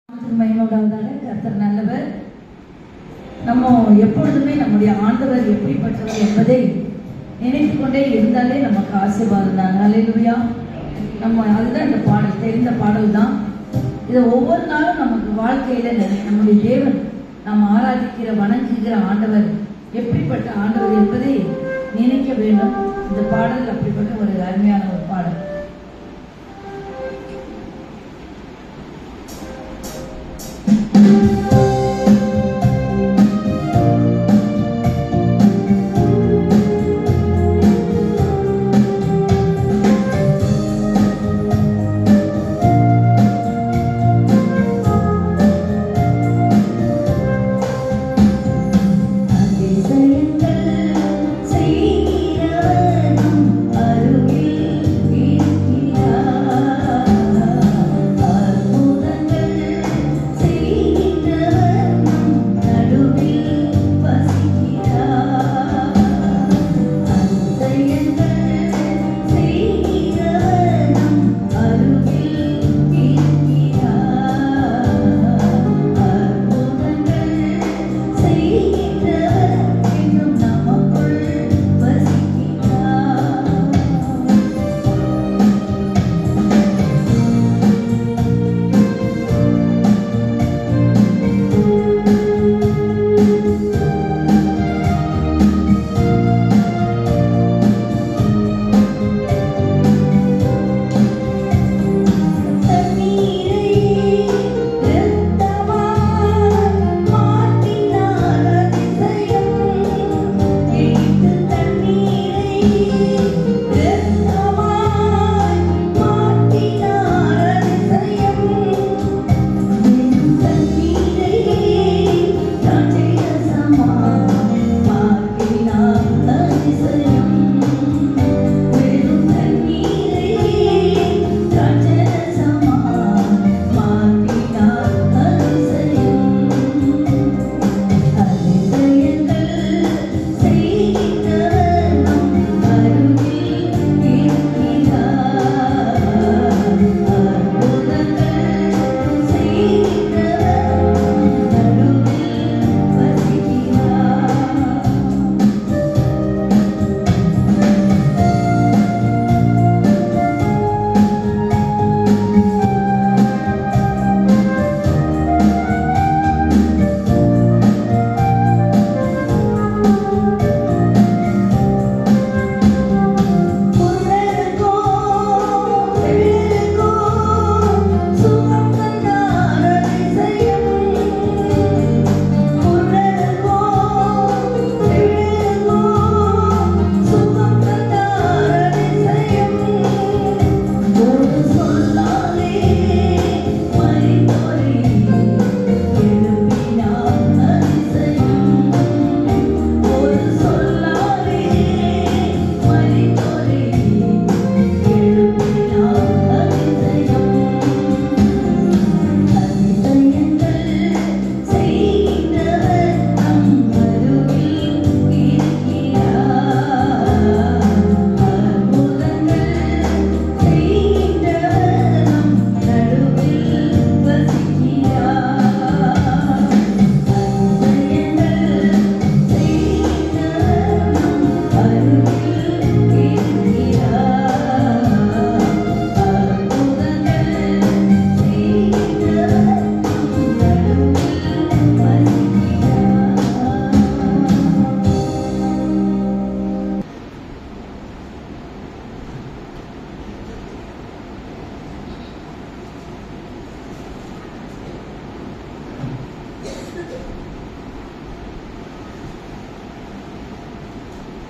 கர்த்தர் நல்லவர். நம்ம எப்பொழுதுமே நம்முடைய ஆண்டவர் எப்படிப்பட்டவர் என்பதை நினைத்து கொண்டே இருந்தாலே நமக்கு ஆசீர்வாதம் தான். ஹல்லேலூயா. நம்ம அதுதான் இந்த பாடல், தெரிந்த பாடல் தான். இதை ஒவ்வொரு நாளும் நமக்கு வாழ்க்கையில நம்முடைய தேவன் நாம் ஆராதிக்கிற வணங்குகிற ஆண்டவர் எப்படிப்பட்ட ஆண்டவர் என்பதை நினைக்க வேண்டும். இந்த பாடல் அப்படிப்பட்ட ஒரு அருமையான ஒரு பாடல்.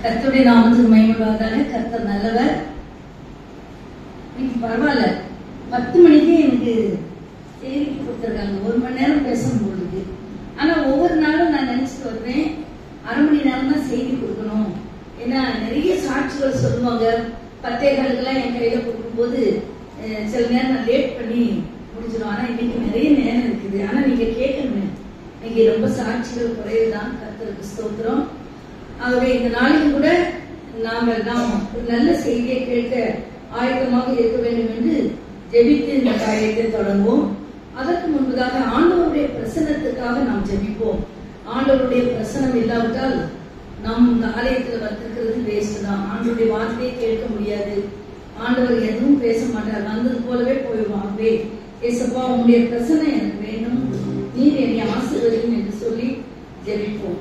கர்த்தருடைய நாமத்துக்கு மகிமையாக. கர்த்தர் நல்லவர். இன்னைக்கு பரவாயில்ல, 10 மணிக்கே எனக்கு செய்தி கொடுத்துருக்காங்க. 1 மணி நேரம் பேசணும் போடுது. ஆனா ஒவ்வொரு நாளும் நான் நினைச்சிட்டு வருவேன், 1/2 மணி நேரம் தான் செய்தி கொடுக்கணும். ஏன்னா நிறைய சாட்சிகள் சொல்லுவாங்க. 10:15 என் கையில கொடுக்கும்போது சில நேரம் நான் லேட் பண்ணி முடிச்சிடும். ஆனா இன்னைக்கு நிறைய நேரம் இருக்குது. ஆனா நீங்க கேட்கணும், இன்னைக்கு ரொம்ப சாட்சிகள் குறைவுதான். கர்த்தருக்கு ஸ்தோத்திரம். ஆகவே இந்த நாளிலும் கூட நாம் ஒரு நல்ல செய்தியை கேட்க ஆயத்தமாக இருக்க வேண்டும் என்று ஜெபித்து இந்த காரியத்தை தொடங்குவோம். அதற்கு முன்பதாக ஆண்டவருடைய பிரசன்னத்துக்காக நாம் ஜெபிப்போம். ஆண்டவருடைய பிரசன்னம் இல்லாவிட்டால் நம் ஆலயத்தில் வந்திருக்கிறது வேஸ்ட் தான். ஆண்டவருடைய வார்த்தையை கேட்க முடியாது. ஆண்டவர் எதுவும் பேச மாட்டார், வந்தது போலவே போய்வாங்கவே. ஏசப்பா, உங்களுடைய பிரசன்னம் எனக்கு வேணும், நீர் என்னை ஆசீர்வதியும் என்று சொல்லி ஜெபிப்போம்.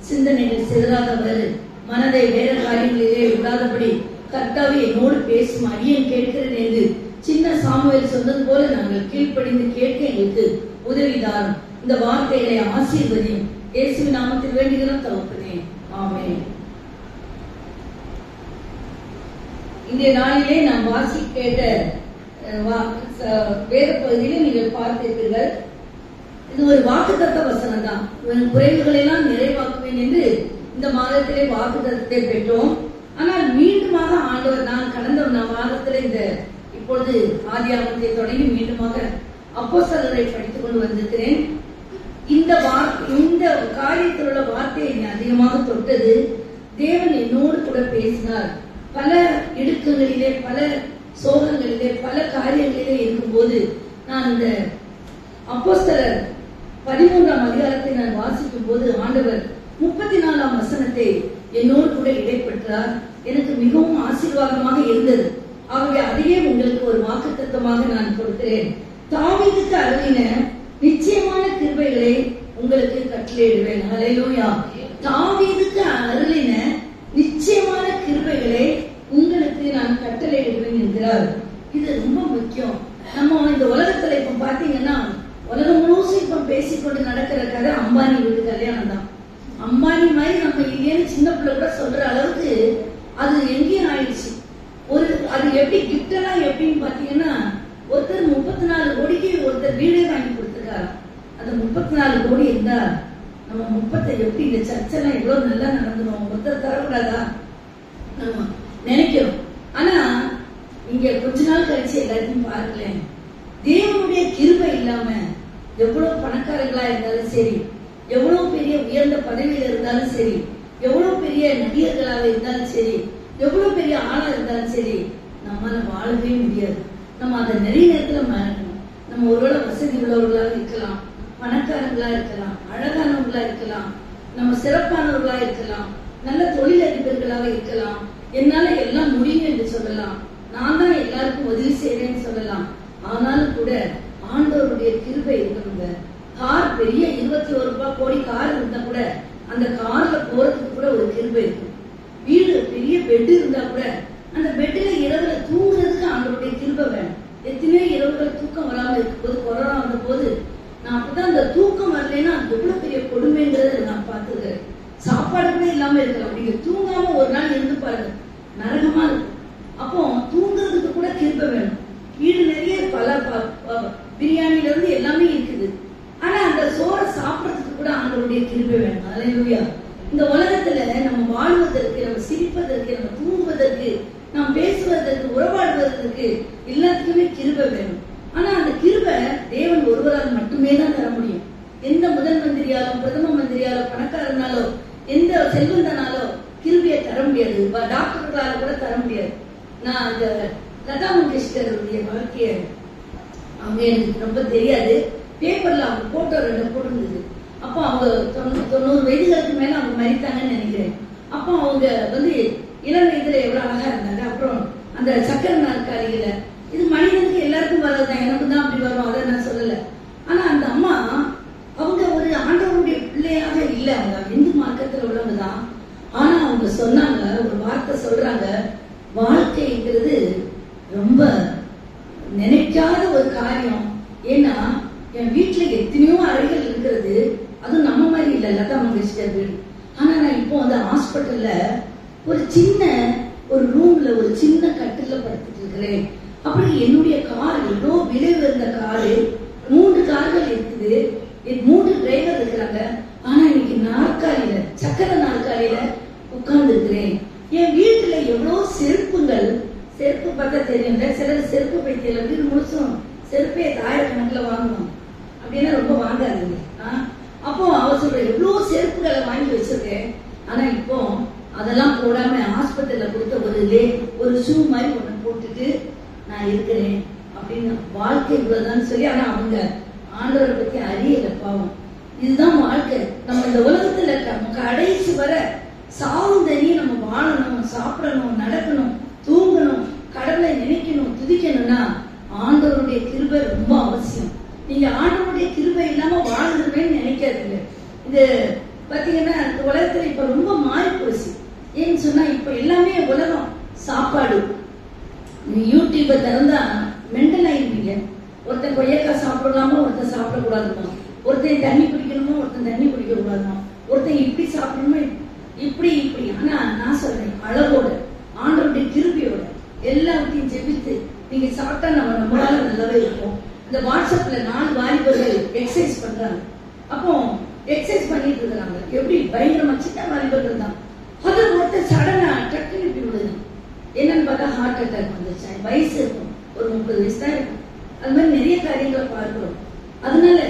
சிந்தனைகள் சிதறாதவர், மனதை வேற காரியங்களிலே விடாதபடி கர்த்தாவே என்னோடு பேசும், அடியேன் கேட்கிறேன் என்று சின்ன சாமுவேல் சொன்னது போல நாங்கள் கீழ்ப்படிந்து கேட்க எங்களுக்கு உதவிதாரும். இந்த வார்த்தைகளை ஆசீர்வதியும். இயேசுவின் நாமத்தில் வேண்டுகிறோம் தகப்பனே, ஆமென். இன்றைய நாளிலே நாம் வாசி கேட்ட வேத பகுதியிலே நீங்கள் பார்த்திருப்பீர்கள். இது ஒரு வாக்குத்தத்த வசனம் தான். குறைவுகளை எல்லாம் நிறைவாக்குவேன் என்று இந்த மாதத்திலே வாக்குத்தத்தை பெற்றோம். ஆனால் மீண்டுமாக ஆண்டவர், நான் கடந்த மாதத்திலே இப்பொழுது ஆதியாகமத்தை தொடங்கி மீண்டுமாக அப்போஸ்தலரை படித்துக் கொண்டு வந்திருக்கிறேன். இந்த காரியத்தில் உள்ள வார்த்தையை அதிகமாக தொட்டது. தேவன் என்னோடு கூட பேசினார். பல இடுக்கங்களிலே, பல சோகங்களிலே, பல காரியங்களிலே இருக்கும்போது நான் இந்த அப்போஸ்தலர் 13ஆம் அதிகாரத்தை நான் வாசிக்கும் போது ஆண்டவர் 34ஆம் வசனத்தை என்னோடு கூட இடைப்பட்டார். எனக்கு மிகவும் ஆசீர்வாதமாக இருந்தது. ஆகவே அதையே உங்களுக்கு ஒரு வாக்குத்தத்தமாக நான் கொடுக்கிறேன். தாவீதுக்கு அருளின நிச்சயமான கிருபைகளை உங்களுக்கு கட்டளையிடுவேன். ஹல்லேலூயா. தாவீதுக்கு அருளின நிச்சயமான கிருபைகளை உங்களுக்கு நான் கட்டளையிடுவேன் என்கிறார். இது ரொம்ப முக்கியம். நம்ம இந்த உலகத்துல இப்ப பாத்தீங்கன்னா உலகம் முழுசும் இப்ப பேசிக்கொண்டு நடக்கிற கதை அம்பானி வீட்டு கல்யாணம் தான். அம்பானி மாதிரி நம்ம இல்லையேன்னு சின்ன பிள்ளை கூட சொல்ற அளவுக்கு அது எங்கேயும் ஆயிடுச்சு. அது எப்படி கிஃப்ட் எல்லாம் எப்படின்னு பாத்தீங்கன்னா, ஒருத்தர் 34 கோடிக்கு ஒருத்தர் வீடே வாங்கி கொடுத்துருக்காரு. அந்த 34 கோடி இருந்தா நம்ம 30 எப்படி இந்த சர்ச்செல்லாம் எவ்வளவு நல்லா நடந்துடும், ஒருத்தர் தரக்கூடாதா நம்ம நினைக்கிறோம். ஆனா இங்க கொஞ்ச நாள் கழிச்சு எல்லாத்தையும் பாருங்களேன், தேவனுடைய கிருபை இல்லாம எவ்வளவு பணக்காரங்களா இருந்தாலும் சரி, எவ்வளவு பெரிய உயர்ந்த பதவியில இருந்தாலும் சரி, எவ்வளவு பெரிய நடிகர்களாக இருந்தாலும் சரி, எவ்வளவு பெரிய ஆளா இருந்தாலும் சரி, நம்மளால வாழவே முடியாது. நம்ம அதை நிறைய நேரத்துல மறக்கணும். நம்ம ஒருவேளை வசதி உள்ளவர்களாக இருக்கலாம், பணக்காரங்களா இருக்கலாம், அழகானவங்களா இருக்கலாம், நம்ம சிறப்பானவர்களா இருக்கலாம், நல்ல தொழிலதிபர்களாக இருக்கலாம், என்னால எல்லாம் முடியும் என்று சொல்லலாம், நான் தான் எல்லாருக்கும் உதவி செய்யறேன்னு சொல்லலாம். ஆனாலும் கூட ஆண்டவருடைய கிருபை இருக்கணுங்க. கார் பெரிய 21 கோடி கார் இருந்தா கூட அந்த கார்ல போறதுக்கு கூட ஒரு கிருபை இருக்கும். வீடு பெரிய பெட் இருந்தா கூட அந்த பெட்ல இரவுல தூங்குறதுக்கு ஆண்டவருடைய கிருபை வேணும். எத்தனையோ இரவுகள் தூக்கம் வராம இருக்கும்போது, கொரோனா வந்த போது நான் அப்பதான் அந்த தூக்கம் வரலைன்னா அது எவ்வளவு பெரிய கொடுமைங்கிறத நான் பார்த்துக்கிறேன். சாப்பாடு கூட இல்லாம இருக்கலாம். நீங்க தூங்காம ஒரு நாள் இருந்து பாருங்க, நரகமா இருக்கும். அப்போ தூங்குறதுக்கு கூட கிருபை வேணும். வீடு நிறைய பல பிரியாணில இருந்து எல்லாமே இருக்குது. ஆனா அந்த சோறை சாப்பிடறதுக்கு கூட ஆண்டவருடைய கிருபை வேணும். ஹல்லேலூயா. இந்த உலகத்துல நம்ம வாழ்வதற்கு, நம்ம சிரிப்பதற்கு, நம்ம தூங்குவதற்கு, நாம் பேசுவதற்கு, உறவாடுவதற்கு எல்லாத்துக்குமே கிருபை வேணும். ஆனா அந்த கிருபை தேவன் ஒருவரால் மட்டுமே தான் தர முடியும். எந்த முதல் மந்திரியாலும், பிரதம மந்திரியாலோ, பணக்காரனாலோ, எந்த செல்வந்தனாலோ கிருபையை தர முடியாது. டாக்டர்களால கூட தர முடியாது. நான் அந்த லதா மங்கேஷ்கருடைய வாழ்க்கைய அவங்க எனக்கு ரொம்ப தெரியாது. பேப்பர்ல அவங்க போட்டோ 2 போட்டிருந்தது. அப்போ அவங்க 90 வயதுகளுக்கு மேல அவங்க மரித்தாங்கன்னு நினைக்கிறேன். அப்போ அவங்க வந்து இளம் வயதுல எவ்வளவு அழகா இருந்தாங்க. அப்புறம் அந்த சக்கர நாற்காலியில, இது மனிதனுக்கு எல்லாருக்கும் வர்றதுதான், எனக்கு தான் அப்படி வரும், அதை நான் சொல்லல. ஆனா அந்த அம்மா அவங்க ஒரு ஆண்டவருடைய பிள்ளையாக இல்லை, அவங்க இந்து மார்க்கத்துல உள்ளவங்க தான். ஆனா அவங்க சொன்னாங்க, ஒரு வார்த்தை சொல்றாங்க, வாழ்க்கைங்கிறது ரொம்ப நினைக்காத ஒரு காரியம். ஏன்னா என் வீட்டுல எத்தனையோ அறைகள் இருக்கிறது, அதுவும் நம்ம மாதிரி இல்ல, லதா மங்கேஷ்கர் வீடு. ஆனா நான் இப்போ வந்து ஹாஸ்பிட்டல்ல ஒரு சின்ன ஒரு ரூம்ல ஒரு சின்ன கட்டில படுத்துட்டு இருக்கிறேன். அப்படி என்னுடைய கார் ஏதோ விலை உயர்ந்த காரு, 3 கார்கள் இருக்குது, 3 டிரைவர் இருக்கிறாங்க. ஆனா இன்னைக்கு நாற்காலியில, சக்கர நாற்காலியில உட்கார்ந்து இருக்கிறேன். என் வீட்டுல எவ்வளவு செருப்புகள், செருப்பு பார்த்தா தெரியும், சிலர் செருப்பு பைத்தியில வீடு முழுசும் செருப்பே 1000 கணக்குல வாங்குவோம், அப்படின்னா ரொம்ப வாங்காதீங்க. அப்போ அவ சொல்ற எவ்வளவு செருப்புகளை வாங்கி வச்சிருக்கேன். ஆனா இப்போ அதெல்லாம் போடாம ஹாஸ்பிட்டல்ல கொடுத்த ஒரு ஷூ மாதிரி ஒண்ணு போட்டுட்டு நான் இருக்கிறேன் அப்படின்னு. வாழ்க்கை இவ்வளவுதான் சொல்லி, ஆனா அவங்க ஆண்டவரை பத்தி அறியல பாவம். இதுதான் வாழ்க்கை. நம்ம இந்த உலகத்துல கடைசி வர சாவுந்தனி நம்ம வாழணும், சாப்பிடணும், நடக்கணும், தூங்கணும், கடவுளை நினைக்கணும், துதிக்கணும்னா ஆண்டவருடைய கிருபை ரொம்ப அவசியம். நீங்க ஆண்டவருடைய கிருபை இல்லாம வாழ்ந்துருவேன்னு நினைக்காதீங்க. இது பாத்தீங்கன்னா உலகத்துல இப்ப ரொம்ப மாறி போச்சு. ஏன்னு சொன்னா இப்ப எல்லாமே உலகம் சாப்பாடு. யூடியூப திறந்தா மென்டல் ஆயிருவீங்க. ஒருத்தன் கொய்யக்காய் சாப்பிடலாமா, ஒருத்தன் சாப்பிடக்கூடாதுமா, ஒருத்தன் தண்ணி குடிக்கணுமா, ஒருத்தன் தண்ணி குடிக்க கூடாதுமா, ஒருத்தன் இப்படி சாப்பிடணுமா, இப்படி. ஆனா நான் சொல்றேன், அழகோட ஆண்டவருடைய கிருபையோட எல்லாத்தையும் ஜெபித்து நீங்க சாப்பிட்டா நம்மளால நல்லாவே இருக்கும். இந்த வாட்ஸ்அப்ல 4 வாலிபர்கள் எக்ஸசைஸ் பண்றாங்க. அப்போ எக்ஸசைஸ் பண்ணிட்டு இருக்காங்க. எப்படி பயங்கரமா சின்ன வாலிபர்கள் தான். அது ஒருத்தர் சடனா டக்குன்னு இப்படி விடுது. என்னன்னு பார்த்தா ஹார்ட் அட்டாக் வந்துருச்சு. வயசு இருக்கும், ஒரு 30 வயசு தான் இருக்கும். அது மாதிரி நிறைய காரியங்களை பார்க்கிறோம். அதனால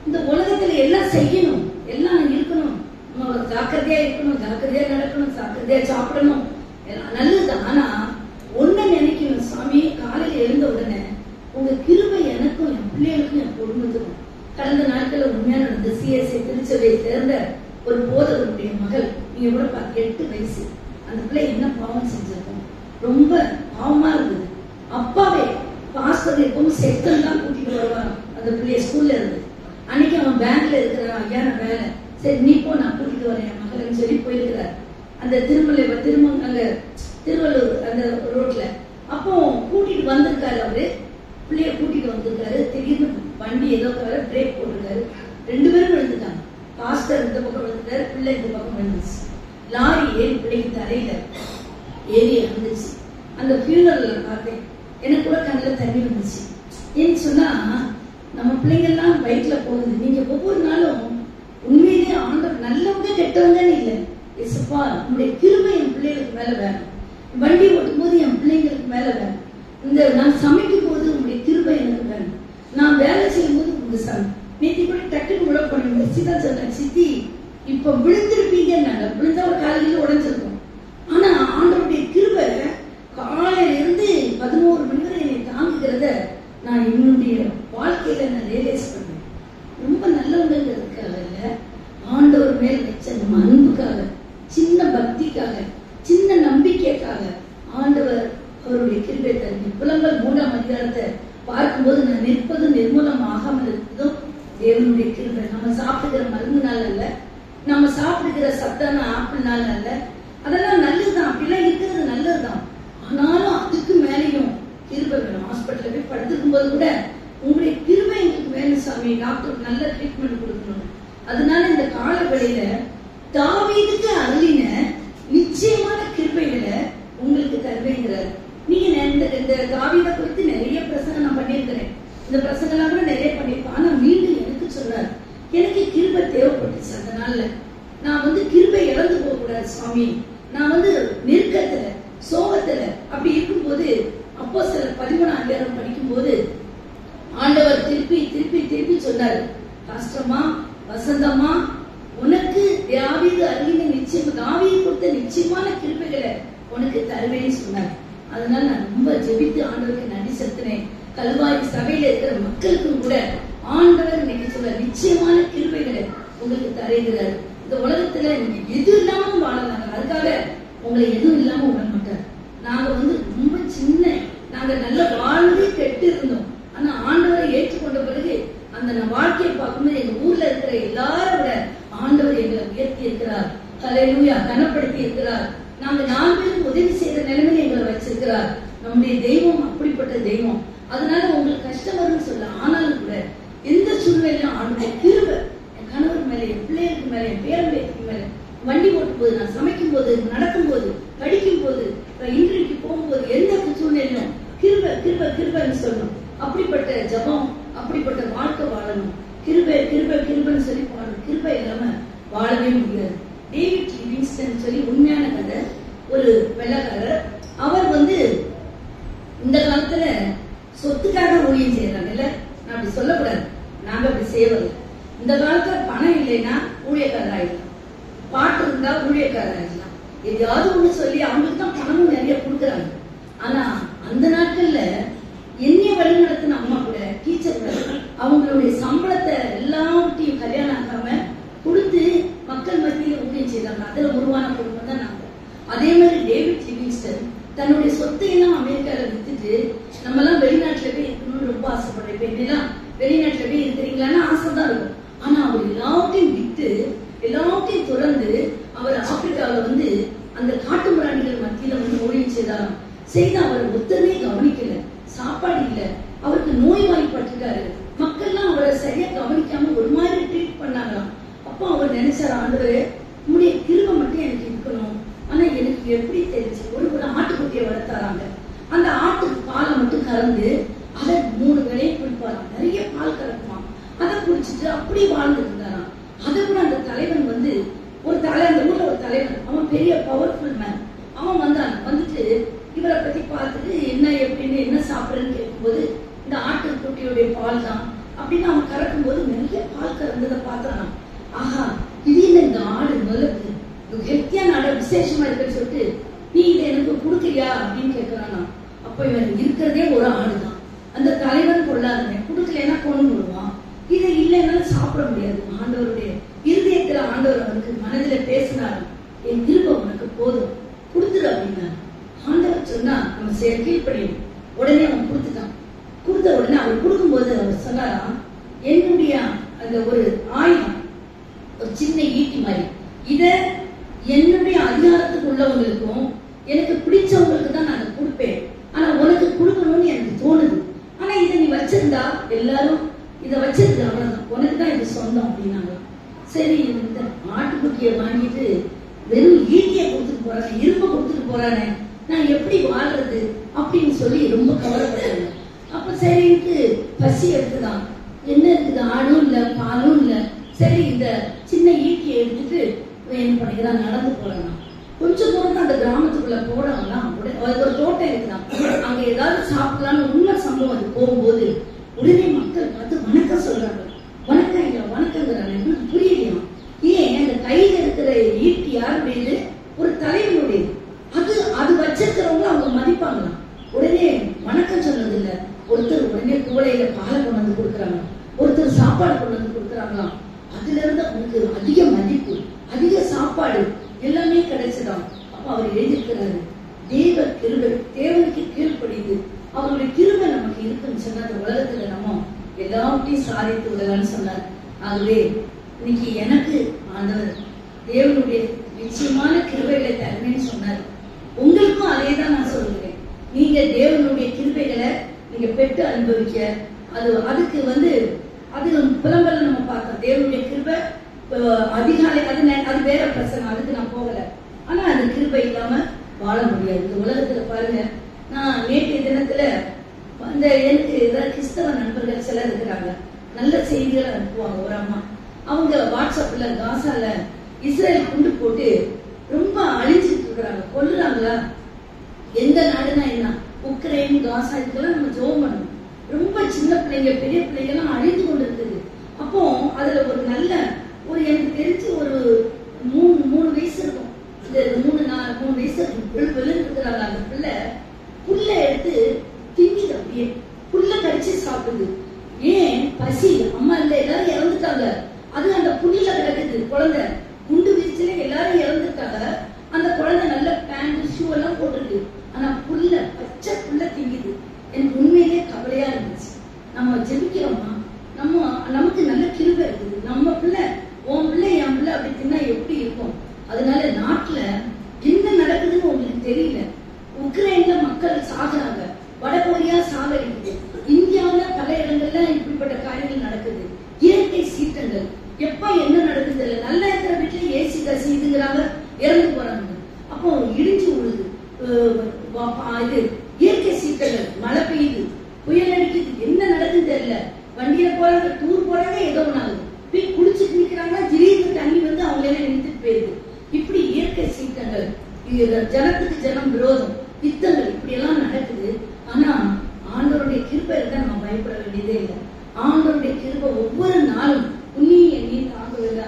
இந்த உலகத்துல எல்லாம் செய்யணும், எல்லாம் இருக்கணும், ஜாக்கிரதையா இருக்கணும், ஜாக்கிரதையா நடக்கணும், ஜாக்கிரதையா சாப்பிடணும், நல்லதுதான். ஆனா ஒண்ணு நினைக்கணும், சாமி காலையில எழுந்த உடனே உங்க கிருபை எனக்கும் என் பிள்ளைகளுக்கும் என் குடும்பத்துக்கும். கடந்த நாட்கள் உண்மையா நடந்த சிஎஸ்ஐ திருச்சபையை சேர்ந்த ஒரு போதவருடைய மகள், நீங்க கூட 8 வயசு, அந்த பிள்ளை என்ன பாவம் செஞ்சிருக்கோம், ரொம்ப பாவமா இருந்தது. அப்பாவே பாஸ்டர் எப்பவும் செக்டர் தான் கூட்டிட்டு வருவாங்க அந்த பிள்ளைய ஸ்கூல்ல இருந்து. அன்னைக்கு அவன் பேங்க்ல இருக்கிறான், ஐயா நான் வேலை, சரி நீ போ நான் கூட்டிட்டு வரேன் என் மகள்னு சொல்லி போயிருக்கிறார். அந்த திருவள்ளூர் அந்த ரோட்ல. அப்போ கூட்டிட்டு வந்திருக்காரு, அவரு பிள்ளைய கூட்டிட்டு வந்திருக்காரு. திடீர்னு வண்டி ஏதோ பிரேக் போட்டிருக்காரு, 2 பேரும் விழுந்துட்டாங்க. பாஸ்டர் இந்த பக்கம் விழுந்துட்டாரு, பிள்ளை இந்த பக்கம் விழுந்துச்சு. லாரி ஏறி பிள்ளைக்கு தரையில ஏறி இறந்துச்சு. அந்த ஃபியூனரல்ல பார்த்தேன், எனக்கு கூட கண்ணில் தண்ணி வந்துச்சு. ஏன்னு சொன்னா நம்ம பிள்ளைங்க எல்லாம் வயிற்றுல போகுது. நீங்க ஒவ்வொரு நாளும் உண்மையிலேயே ஆண்டவர் நல்லவங்க கெட்டவங்கன்னு இல்லை, இசப்பா உங்களுடைய கிருபை என் பிள்ளைகளுக்கு மேல வேணும், வண்டி ஓட்டும் போது என் பிள்ளைங்களுக்கு மேல வேணும், இந்த நான் சமைக்கும் போது உங்களுடைய கிருபை எனக்கு வேணும், நான் வேலை செய்யும் போது உங்க நேத்தி கூட டக்குன்னு விழ பண்ணி தான் சொன்னேன், சித்தி இப்ப விழுந்திருப்பீங்க, நாங்க விழுந்தா ஒரு காலையில உடைஞ்சிருக்கோம். ஆனா ஆண்டவருடைய கிருபை காலையில இருந்து 11 மணி வரை என்னை தாங்குகிறத நான் என்னுடைய வாழ்க்கையில நான் ரியலைஸ் பண்ணேன். ரொம்ப நல்லவங்கிறதுக்காக இல்ல, ஆண்டவர் மேல் வச்ச நம்ம அன்புக்காக, சின்ன பக்திக்காக, சின்ன நம்பிக்கைக்காக ஆண்டவர் அவருடைய கிருபை தருங்க. புலம்பல் 3ஆம் அதிகாரத்தை பார்க்கும்போது நான் நிற்பதும் நிர்மூலம் ஆகாமல் இருப்பதும் தேவனுடைய கிருபை. நம்ம சாப்பிடுகிற மருந்துனால அல்ல, நம்ம சாப்பிடுகிற சத்தான ஆப்பிள்னால அல்ல, அதெல்லாம் நல்லதுதான், அப்படிலாம் இருக்கிறது நல்லதுதான். ஆனாலும் அதுக்கு மேலேயும் கிருபை வேணும். ஹாஸ்பிட்டல்ல போய் படுத்திருக்கும் போது கூட உங்களுடைய கிருபை எங்களுக்கு வேணும் சாமி, டாக்டர் நல்ல ட்ரீட்மெண்ட் கொடுக்கணும். அதனால இந்த காலவெளியில தாவீதுக்கு அருளின நிச்சயமான கிருபைகளை உங்களுக்கு தருவேங்கிறார். நீங்க இந்த தாவீதை குறித்து நிறைய பிரசங்கம் நான் பண்ணியிருக்கிறேன், இந்த பிரசங்கெல்லாம் கூட நிறைய பண்ணிருப்பேன். ஆனா மீண்டும் எனக்கு சொன்னார், எனக்கு கிருபை தேவைப்பட்டுச்சு. அதனால நான் கிருபை இழந்து போக கூடாது சுவாமி, நான் நெருக்கத்துல சோகத்துல அப்படி இருக்கும்போது அப்போஸ்தலர் 13ஆம் அதிகாரம் படிக்கும் போது ஆண்டவர் திருப்பி திருப்பி திருப்பி சொன்னாரு, பாஸ்டர்மா வசந்தம்மா உனக்கு தாவீது அருளின நிச்சயம், தாவீது கொடுத்த நிச்சயமான கிருபைகளை உனக்கு தருவேன்னு சொன்னார். அதனால நான் ரொம்ப ஜெபித்து ஆண்டவருக்கு நன்றி செலுத்தினேன். கல்வாரி சபையில இருக்கிற மக்களுக்கும் கூட ஆண்டவர் இன்னைக்கு சொல்ல நிச்சயமான கிருபைகளை உங்களுக்கு தருகிறார். இந்த உலகத்துல நீங்க எது இல்லாம வாழலாம். அதுக்காக உங்களை எதுவும் இல்லாம விட மாட்டார். நாங்க ரொம்ப சின்ன, நாங்க நல்ல வாழ்ந்து கெட்டு இருந்தோம். ஆனா ஆண்டவரை ஏற்றுக்கொண்ட பிறகு அந்த வாழ்க்கையை பார்க்கும்போது எங்க ஊர்ல இருக்கிற எல்லாரும் விட ஆண்டவர் எங்களை உயர்த்தி இருக்கிறார். ஹல்லேலூயா, கனப்படுத்தி இருக்கிறார். நாங்க 4 பேருக்கு உதவி செய்த நிலைமையில எங்களை வச்சிருக்கிறார். நம்முடைய தெய்வம் அப்படிப்பட்ட தெய்வம். அதனால உங்களுக்கு கஷ்டம் வரும்னு சொல்ல, ஆனாலும் கூட எந்த சூழ்நிலையும் ஆண்டவருடைய கிருபை என் கணவர் மேல, என் பிள்ளைகளுக்கு மேல, என் பேரம்பேருக்கு மேல, வண்டி ஓட்டும் போது, நான் சமைக்கும் போது, நடக்கும் போது, படிக்கும் போது, இன்றைக்கு போகும்போது, எந்த சூழ்நிலையும் கிருபை கிருபை கிருபைன்னு சொல்லணும். அப்படிப்பட்ட ஜபம், அப்படிப்பட்ட வாழ்க்கை வாழணும். கிருபை கிருபை கிருபைன்னு சொல்லி பாடணும். கிருபை இல்லாம வாழவே முடியாது. டேவிட் லிவிங்ஸ்டன் சொல்லி உண்மையான கதை, ஒரு வெள்ளக்காரர். அவர் இந்த காலத்துல சொத்துக்காக ஊழியம் செய்யறாங்க இல்ல, நான் அப்படி சொல்லக்கூடாது, நாங்க அப்படி செய்வது. இந்த காலத்துல பணம் இல்லைன்னா ஊழியக்காரர் ஆயிடலாம், பாட்டு இருந்தா ஊழியக்காரர் ஆயிடலாம், எதையாவது ஒண்ணு சொல்லி அவங்களுக்கு தான் பணமும் நிறைய கொடுக்குறாங்க. ஆனா அந்த நாட்கள்ல என்னைய வழி நடத்தின அம்மா கூட, டீச்சர் கூட, அவங்களுடைய சம்பளத்தை எல்லாத்தையும் கல்யாணம் ஆகாம கொடுத்து மக்கள் மத்தியில ஊழியம் செய்தாங்க. அதுல உருவான குடும்பம் தான் நாங்க. அதே மாதிரி டேவிட் லிவிங்ஸ்டன் தன்னுடைய சொத்தை எல்லாம் அமெரிக்கால வித்துட்டு, நம்ம எல்லாம் வெளிநாட்டுல போய் இருக்கணும்னு ரொம்ப ஆசைப்படுறேன். இப்ப என்னெல்லாம் வெளிநாட்டுல போய் இருக்கிறீங்களான்னு ஆசைதான் இருக்கும். ஆனா அவர் எல்லாத்தையும் விட்டு, எல்லாத்தையும் துறந்து, அவர் ஆப்பிரிக்காவில அந்த காட்டு மிராண்டிகள் மத்தியில ஊழியம் செய்து அவர் ஒத்தமே கவனிக்கல. சாப்பாடு இல்ல, அவருக்கு நோய்வாய்ப்பட்டுட்டாரு. மக்கள்லாம் அவரை சரியா கவனிக்காம ஒரு மாதிரி ட்ரீட் பண்ணாங்களாம். அப்போ அவர் நினைச்சார், ஆண்டவரே உங்களுடைய கிருபை மட்டும் எனக்கு இருக்கணும். ஆனா எனக்கு எப்படி தெரிஞ்சு, ஒரு ஆட்டுக்குட்டியை வளர்த்தாராங்க. அந்த ஆட்டுக்கு பாலை மட்டும் கறந்து அதை 3 வேளையும் குடிப்பாராம். நிறைய பால் கறக்குமா, அதை குடிச்சிட்டு அப்படியே வாழ்ந்து இருந்தாராம். அதை கூட அந்த தலைவன் ஒரு அந்த ஊர்ல ஒரு தலைவன், அவன் பெரிய பவர்ஃபுல் மேன். அவன் வந்துட்டு இவரை பத்தி பார்த்துட்டு என்ன எப்படின்னு, என்ன சாப்பிடுறேன்னு கேட்கும்போது, இந்த ஆட்டுக்குட்டியுடைய பால் தான் அப்படின்னு அவன் கறக்கும் போது நிறைய பால் கறந்ததை பார்த்தானா. ஆஹா, திடீர்னு இந்த ஆடு நல்லது, ஹெல்த்தியான ஆடு, விசேஷமா இருக்குன்னு சொல்லிட்டு, நீ இதை எனக்கு கொடுக்கறியா அப்படின்னு கேட்கிறானா. அப்ப இவன் இருக்கிறதே ஒரு ஆடுதான். அந்த தலைவன் கொள்ளாதவன், கொடுக்கலன்னா கொண்டு விடுவான். இதை இல்லைன்னா சாப்பிட முடியாது. ஆண்டவருடைய இருதயத்துல ஆண்டவர் அவனுக்கு மனதில பேசினாரு, என் கிருபை உனக்கு போதும், கொடுத்துரு அப்படின்னா. ஆண்டவர் சொன்னா நம்ம கீழ்ப்படியும். உடனே அவன் கொடுத்துட்டான். கொடுத்த உடனே அவர் கொடுக்கும்போது அவர் சொன்னாராம், என்னுடைய அந்த ஒரு ஆயுதம், ஒரு சின்ன ஈட்டி மாதிரி, இத என்னுடைய அதிகாரத்துக்கு உள்ளவங்களுக்கும் எனக்கு பிடிச்சவங்களுக்கு தான் நான் கொடுப்பேன். ஆனா உனக்கு கொடுக்கணும்னு எனக்கு தோணுது. ஆனா இதை நீ வச்சிருந்தா எல்லாரும் இதை வச்சிருக்கு, அவ்வளவுதான், உனக்கு தான் இது சொந்தம் அப்படின்னாங்க. சரி, இந்த ஆட்டுக்குட்டியை வாங்கிட்டு வெறும் ஈட்டியை கொடுத்துட்டு போறானே, இரும்பை கொடுத்துட்டு போறானே, நான் எப்படி வாழ்றது அப்படின்னு சொல்லி ரொம்ப கவலைப்பட்டாங்க. அப்ப சரின்ட்டு பசி எடுத்துதான், என்ன இருக்குது, ஆடும் இல்ல பாலும் இல்ல. சரி, இந்த சின்ன ஈட்டியை எடுத்துட்டு என்ன பண்ணிக்கிறான், நடந்து போறாங்க. கொஞ்சம் தூரம் அந்த கிராமத்துக்குள்ள போறாங்களாம். ஒரு தோட்டம் இருக்குதான், அங்க ஏதாவது சாப்பிடலாம்னு உண்மை சம்பவம். அது போகும்போது உடனே மக்கள் பார்த்து வணக்கம் சொல்றாங்க. வணக்கம் ஐயா, வணக்கங்கிறாங்க. புரியலையா, ஏன் அந்த கையில இருக்கிற ஈட்டி யாருடையது, ஒரு தலைவனுடையது. அது வச்சிருக்கிறவங்க அவங்க மதிப்பாங்களாம். உடனே வணக்கம் சொன்னது இல்ல, ஒருத்தர் உடனே கோலையில பாலை கொண்டு வந்து கொடுக்குறாங்க, ஒருத்தர் சாப்பாடு கொண்டு வந்து கொடுக்குறாங்களாம். அதுல இருந்து அவனுக்கு அதிக மதிப்பு, அதிக சாப்பாடு எல்லாமே கிடைச்சதாம். அப்ப அவர் எழுதியிருக்கிறாரு, தேவ கிருபை, தேவனுக்கு கீழ்ப்படிது, அவருடைய கிருபை நமக்கு இருக்குன்னு சொன்னா அந்த உலகத்துல நம்ம எல்லாத்தையும் சாதித்து விடலான்னு சொன்னார். ஆகவே இன்னைக்கு எனக்கு ஆண்டவர் தேவனுடைய நிச்சயமான கிருபைகளை தருவேன்னு சொன்னார். உங்களுக்கும் அதே தான் நான் சொல்லுகிறேன். நீங்க தேவனுடைய கிருபைகளை நீங்க பெற்று அனுபவிக்க, அதுக்கு அது புலம்பல நம்ம பார்த்தோம். தேவனுடைய கிருபை அதிகாலை, அது வேற பிரச்சனை, அதுக்கு நான் போகல. ஆனா அது கிருபை இல்லாம வாழ முடியாது இந்த உலகத்துல. பாருங்க, நான் நேற்றைய தினத்துல எனக்கு கிறிஸ்தவ நண்பர்கள் சிலர் இருக்கிறாங்க, நல்ல செய்திகளை அனுப்புவாங்க. ஒரு அம்மா, அவங்க வாட்ஸ்அப்ல காசால இஸ்ரேல் குண்டு போட்டு ரொம்ப அழிஞ்சிட்டு இருக்கிறாங்க, கொல்லுறாங்களா. எந்த நாடுனா என்ன, உக்ரைன், காசா, இதுக்கெல்லாம் நம்ம ஜெபம் பண்ணணும். ரொம்ப சின்ன பிள்ளைங்க, பெரிய பிள்ளைங்க எல்லாம் அழிந்து கொண்டு இருக்குது. அப்போ அதுல ஒரு நல்ல எனக்கு தெரிஞ்சு ஒரு 3 வயசு இருக்கும், இந்த 3 வயசு இருக்கிறாங்க. அந்த பிள்ளை புல்ல எடுத்து திங்கிது, அப்படியே புல்ல கடிச்சு சாப்பிடுது. ஏன், பசி. அதனால நாட்டுல என்ன நடக்குதுன்னு உங்களுக்கு தெரியல. உக்ரைன்ல மக்கள் சாகுறாங்க, வடகொரியா சாகடிக்குது, இந்தியாவில பல இடங்கள்ல இப்படிப்பட்ட காரியங்கள் நடக்குது. இயற்கை சீற்றங்கள் எப்ப என்ன நடக்குது இல்ல. நல்லா இருக்கிற வீட்டுல ஏசி கசிதுங்கிறாங்க, இறந்து போறாங்க. அப்போ இடிஞ்சு விழுது, இது இயற்கை சீற்றங்கள், மழை பெய்யுது, புயல் அடிக்குது, என்ன நடக்குது தெரியல. வண்டியில போறாங்க, டூர் போறாங்க, ஏதோ ஒண்ணு போய் குளிச்சுட்டு நிக்கிறாங்கன்னா திடீர்னு தண்ணி வந்து அவங்களே நிறுத்திட்டு போயிருது. இப்படி இயற்கை சீற்றங்கள், ஜனத்துக்கு ஜனம் விரோதம், யுத்தங்கள் இப்படி எல்லாம் நடக்குது. ஆனா ஆண்டவருடைய கிருபை இருந்தா நம்ம பயப்பட வேண்டியதே இல்லை. ஆண்டவருடைய கிருபை ஒவ்வொரு நாளும் உன்னையும் என்னையும் தாங்குவது.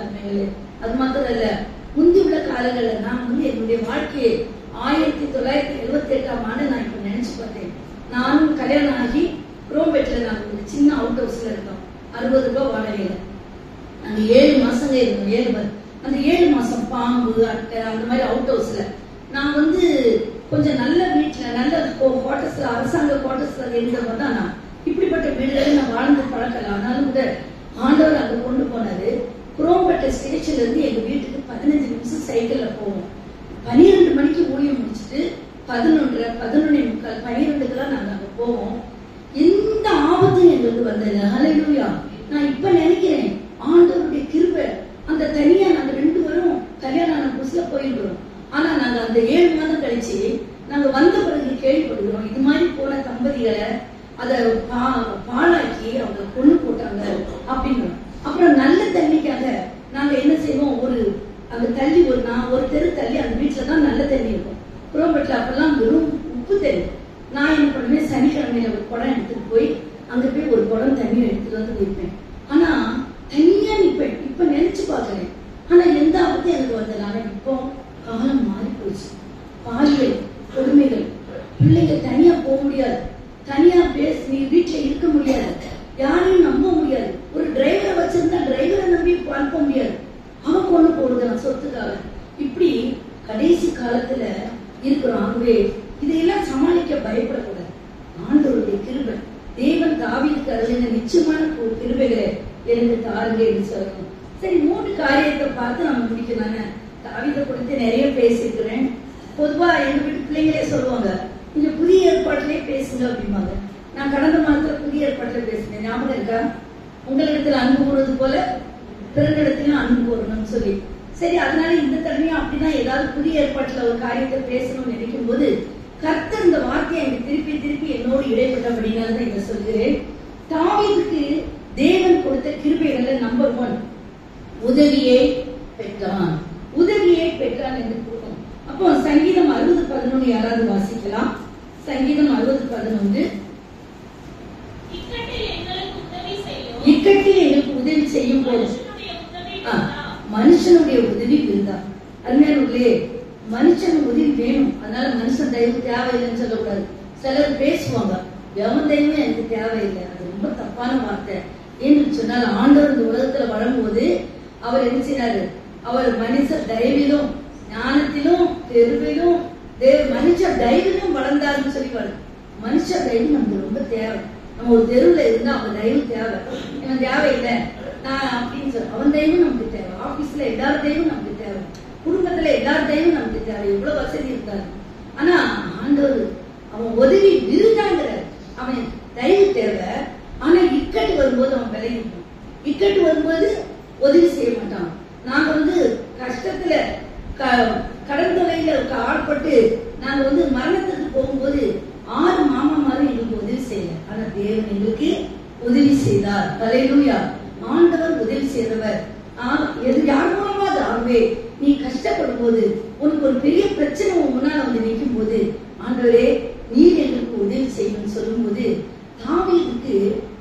அது மாத்திரம் இல்ல, முந்தி உள்ள காலங்கள்ல நான் வந்து என்னுடைய வாழ்க்கையை 1978ஆம் ஆண்டு நான் இப்ப நினைச்சு பார்த்தேன். நானும் கல்யாணம் ஆகி குரோம்பேட்ல நாங்க ஒரு சின்ன அவுட் ஹவுஸ்ல இருக்கோம், 60 ரூபாய் வாடகையில. நாங்க 7 மாசங்க இருந்தோம். அந்த 7 மாசம் பாம்பு அட்டை அந்த மாதிரி அவுட் ஹவுஸ்ல நான் வந்து கொஞ்சம் நல்ல வீட்டுல நல்ல குவார்டர்ஸ்ல, அரசாங்க குவார்டர்ஸ்ல இருந்தவங்க தான் நான். இப்படிப்பட்ட வீடுகளை நான் வாழ்ந்து பழக்கலாம். ஆனாலும் கூட ஆண்டவர் அங்க கொண்டு போனாரு. குரோம்பேட்டை ஸ்டேஷன்ல இருந்து எங்க வீட்டுக்கு 15 நிமிஷம் சைக்கிள்ல போவோம். 12 மணிக்கு ஊழியம் முடிச்சுட்டு 11:30, 11:45, 12க்குலாம் நாங்க அங்க போவோம். எந்த ஆபத்தும் எங்களுக்கு வந்தது. ஹல்லேலூயா. நான் இப்ப நினைக்கிறேன் ஆண்டவருடைய கிருபை. அந்த தனியா நாங்க 2 பேரும் கல்யாணம் ஆன புதுசுல போயிடுறோம். ஆனா நாங்க அந்த 7 மாதம் கழிச்சு நாங்க வந்த பிறகு கேள்விப்படுகிறோம், இது மாதிரி போன தம்பதிகளை அத பாழாக்கி அவங்க கொண்டு போட்டாங்க அப்படின்னு. அப்புறம் நல்ல தண்ணிக்காக நாங்க என்ன செய்வோம், அந்த தள்ளி ஒரு தெரு தள்ளி அந்த வீட்டுலதான் நல்ல தண்ணி இருக்கும். குரோம்பேட்ல அப்பெல்லாம் வெறும் உப்பு தண்ணி. நான் என்ன பண்ணுவேன், சனிக்கிழமையில ஒரு குடம் எடுத்துட்டு போய் அங்க போய் ஒரு குடம் தண்ணி எடுத்துட்டு வந்து வைப்பேன். ஆனா தனியா நிப்பேன். இப்ப நினைச்சு பாக்குறேன், ஆனா எந்த ஆபத்தையும் எனக்கு வந்ததுனால. இப்போ காலம் மாறி போச்சு. பாலியல் கொடுமைகள், பிள்ளைங்க தனியா போக முடியாது, தனியா நீ வீட்டுல இருக்க முடியாது, யாரையும் நம்ப முடியாது. ஒரு டிரைவரை வச்சிருந்தா டிரைவரை நம்பி அனுப்ப முடியாது, அவன் கொண்டு போடுதான் சொத்துக்காக. இப்படி கடைசி காலத்துல இருக்கிறோம். ஆகவே இதையெல்லாம் சமாளிக்க பயப்படக்கூடாது. ஆண்டவருடைய கிருபை, தேவன் தாவீதுக்கு அருளின நிச்சயமான கிருபைகளை எனக்கு தாருங்க என்று சொல்லணும். சரி, 3 காரியத்தை பார்த்து நம்ம முடிக்கலாங்க. தாவீதை குறித்து நிறைய பேசியிருக்கிறேன். பொதுவா எங்க வீட்டு பிள்ளைங்களே சொல்லுவாங்க, நீங்க புதிய ஏற்பாட்டிலே பேசுங்க அப்படிம்பாங்க. நான் கடந்த மாதத்துல புதிய ஏற்பாட்டில பேசினேன், ஞாபகம் இருக்கா? உங்களிடத்துல அன்பு கூறுவது போல பிறனிடத்திலும் அன்பு கூறணும்னு சொல்லி. சரி, அதனால இந்த தடவையும் அப்படிதான் ஏதாவது புதிய ஏற்பாட்டுல ஒரு காரியத்தை பேசணும்னு நினைக்கும் போது கர்த்தர் இந்த வார்த்தையை எனக்கு திருப்பி திருப்பி என்னோடு இடைப்பட்டபடினால்தான் இதை சொல்கிறேன். தாவீதுக்கு தேவன் கொடுத்த கிருபைகள்ல நம்பர் 1, உதவியை பெற்றான். உதவியை பெற்றான் என்று கூறும். அப்போ சங்கீதம் 60:11 யாராவது வாசிக்கலாம்? சங்கீதம் 60:11. இக்கட்டில் எங்களுக்கு உதவி செய்யும் போது மனுஷனுடைய உதவி இருந்தா. அருமையானவர்களே, மனுஷன் உதவி வேணும். அதனால மனுஷன் தயவு தேவையில்லைன்னு சொல்லக்கூடாது. சிலர் பேசுவாங்க, எவன் தெய்வம் எனக்கு தேவையில்லை. அது ரொம்ப தப்பான வார்த்தை. ஏன்னு சொன்னால், ஆண்டவர் இந்த உலகத்துல வரும்போது அவர் என்ன செய்யறாரு, அவர் மனுஷ தயவிலும் ஞானத்திலும் தெருவிலும் மனுஷ தயவிலும் வளர்ந்தாருன்னு சொல்லி மனுஷ தயவு நமக்கு ரொம்ப தேவை. நம்ம ஒரு தெருவுல இருந்தா அவன் தயவு தேவை. இவன் தேவையில்லை நான் அப்படின்னு சொல்ல, அவன் தெய்வம் நமக்கு தேவை. ஆபீஸ்ல எல்லாரும் தெய்வம் நமக்கு தேவை, குடும்பத்துல எல்லாரும் தெய்வம் நமக்கு தேவை. எவ்வளவு வசதி இருக்காரு. ஆனா ஆண்டவர் அவன் உதவி விருதாங்கிற, அவன் தயவு தேவை. ஆனா இக்கட்டு வரும்போது அவன் விலகிட்டான். இக்கட்டு வரும்போது உதவி செய்ய மாட்டான். நாங்க கஷ்டத்துல கடன் தொகையில ஆட்பட்டு நாங்க மரணத்துக்கு போகும்போது 6 மாமாமாரும் எங்களுக்கு உதவி செய்யல. ஆனா தேவன் எங்களுக்கு உதவி செய்தார். ஹல்லேலூயா. ஆண்டவர் உதவி செய்தவர். யார் மூலமாவது ஆகவே நீ கஷ்டப்படும் போது, உனக்கு ஒரு பெரிய பிரச்சனை முன்னால நிற்கும் போது, ஆண்டவரே நீர் எங்களுக்கு உதவி செய்யணும்னு சொல்லும் போது தாவீதுக்கு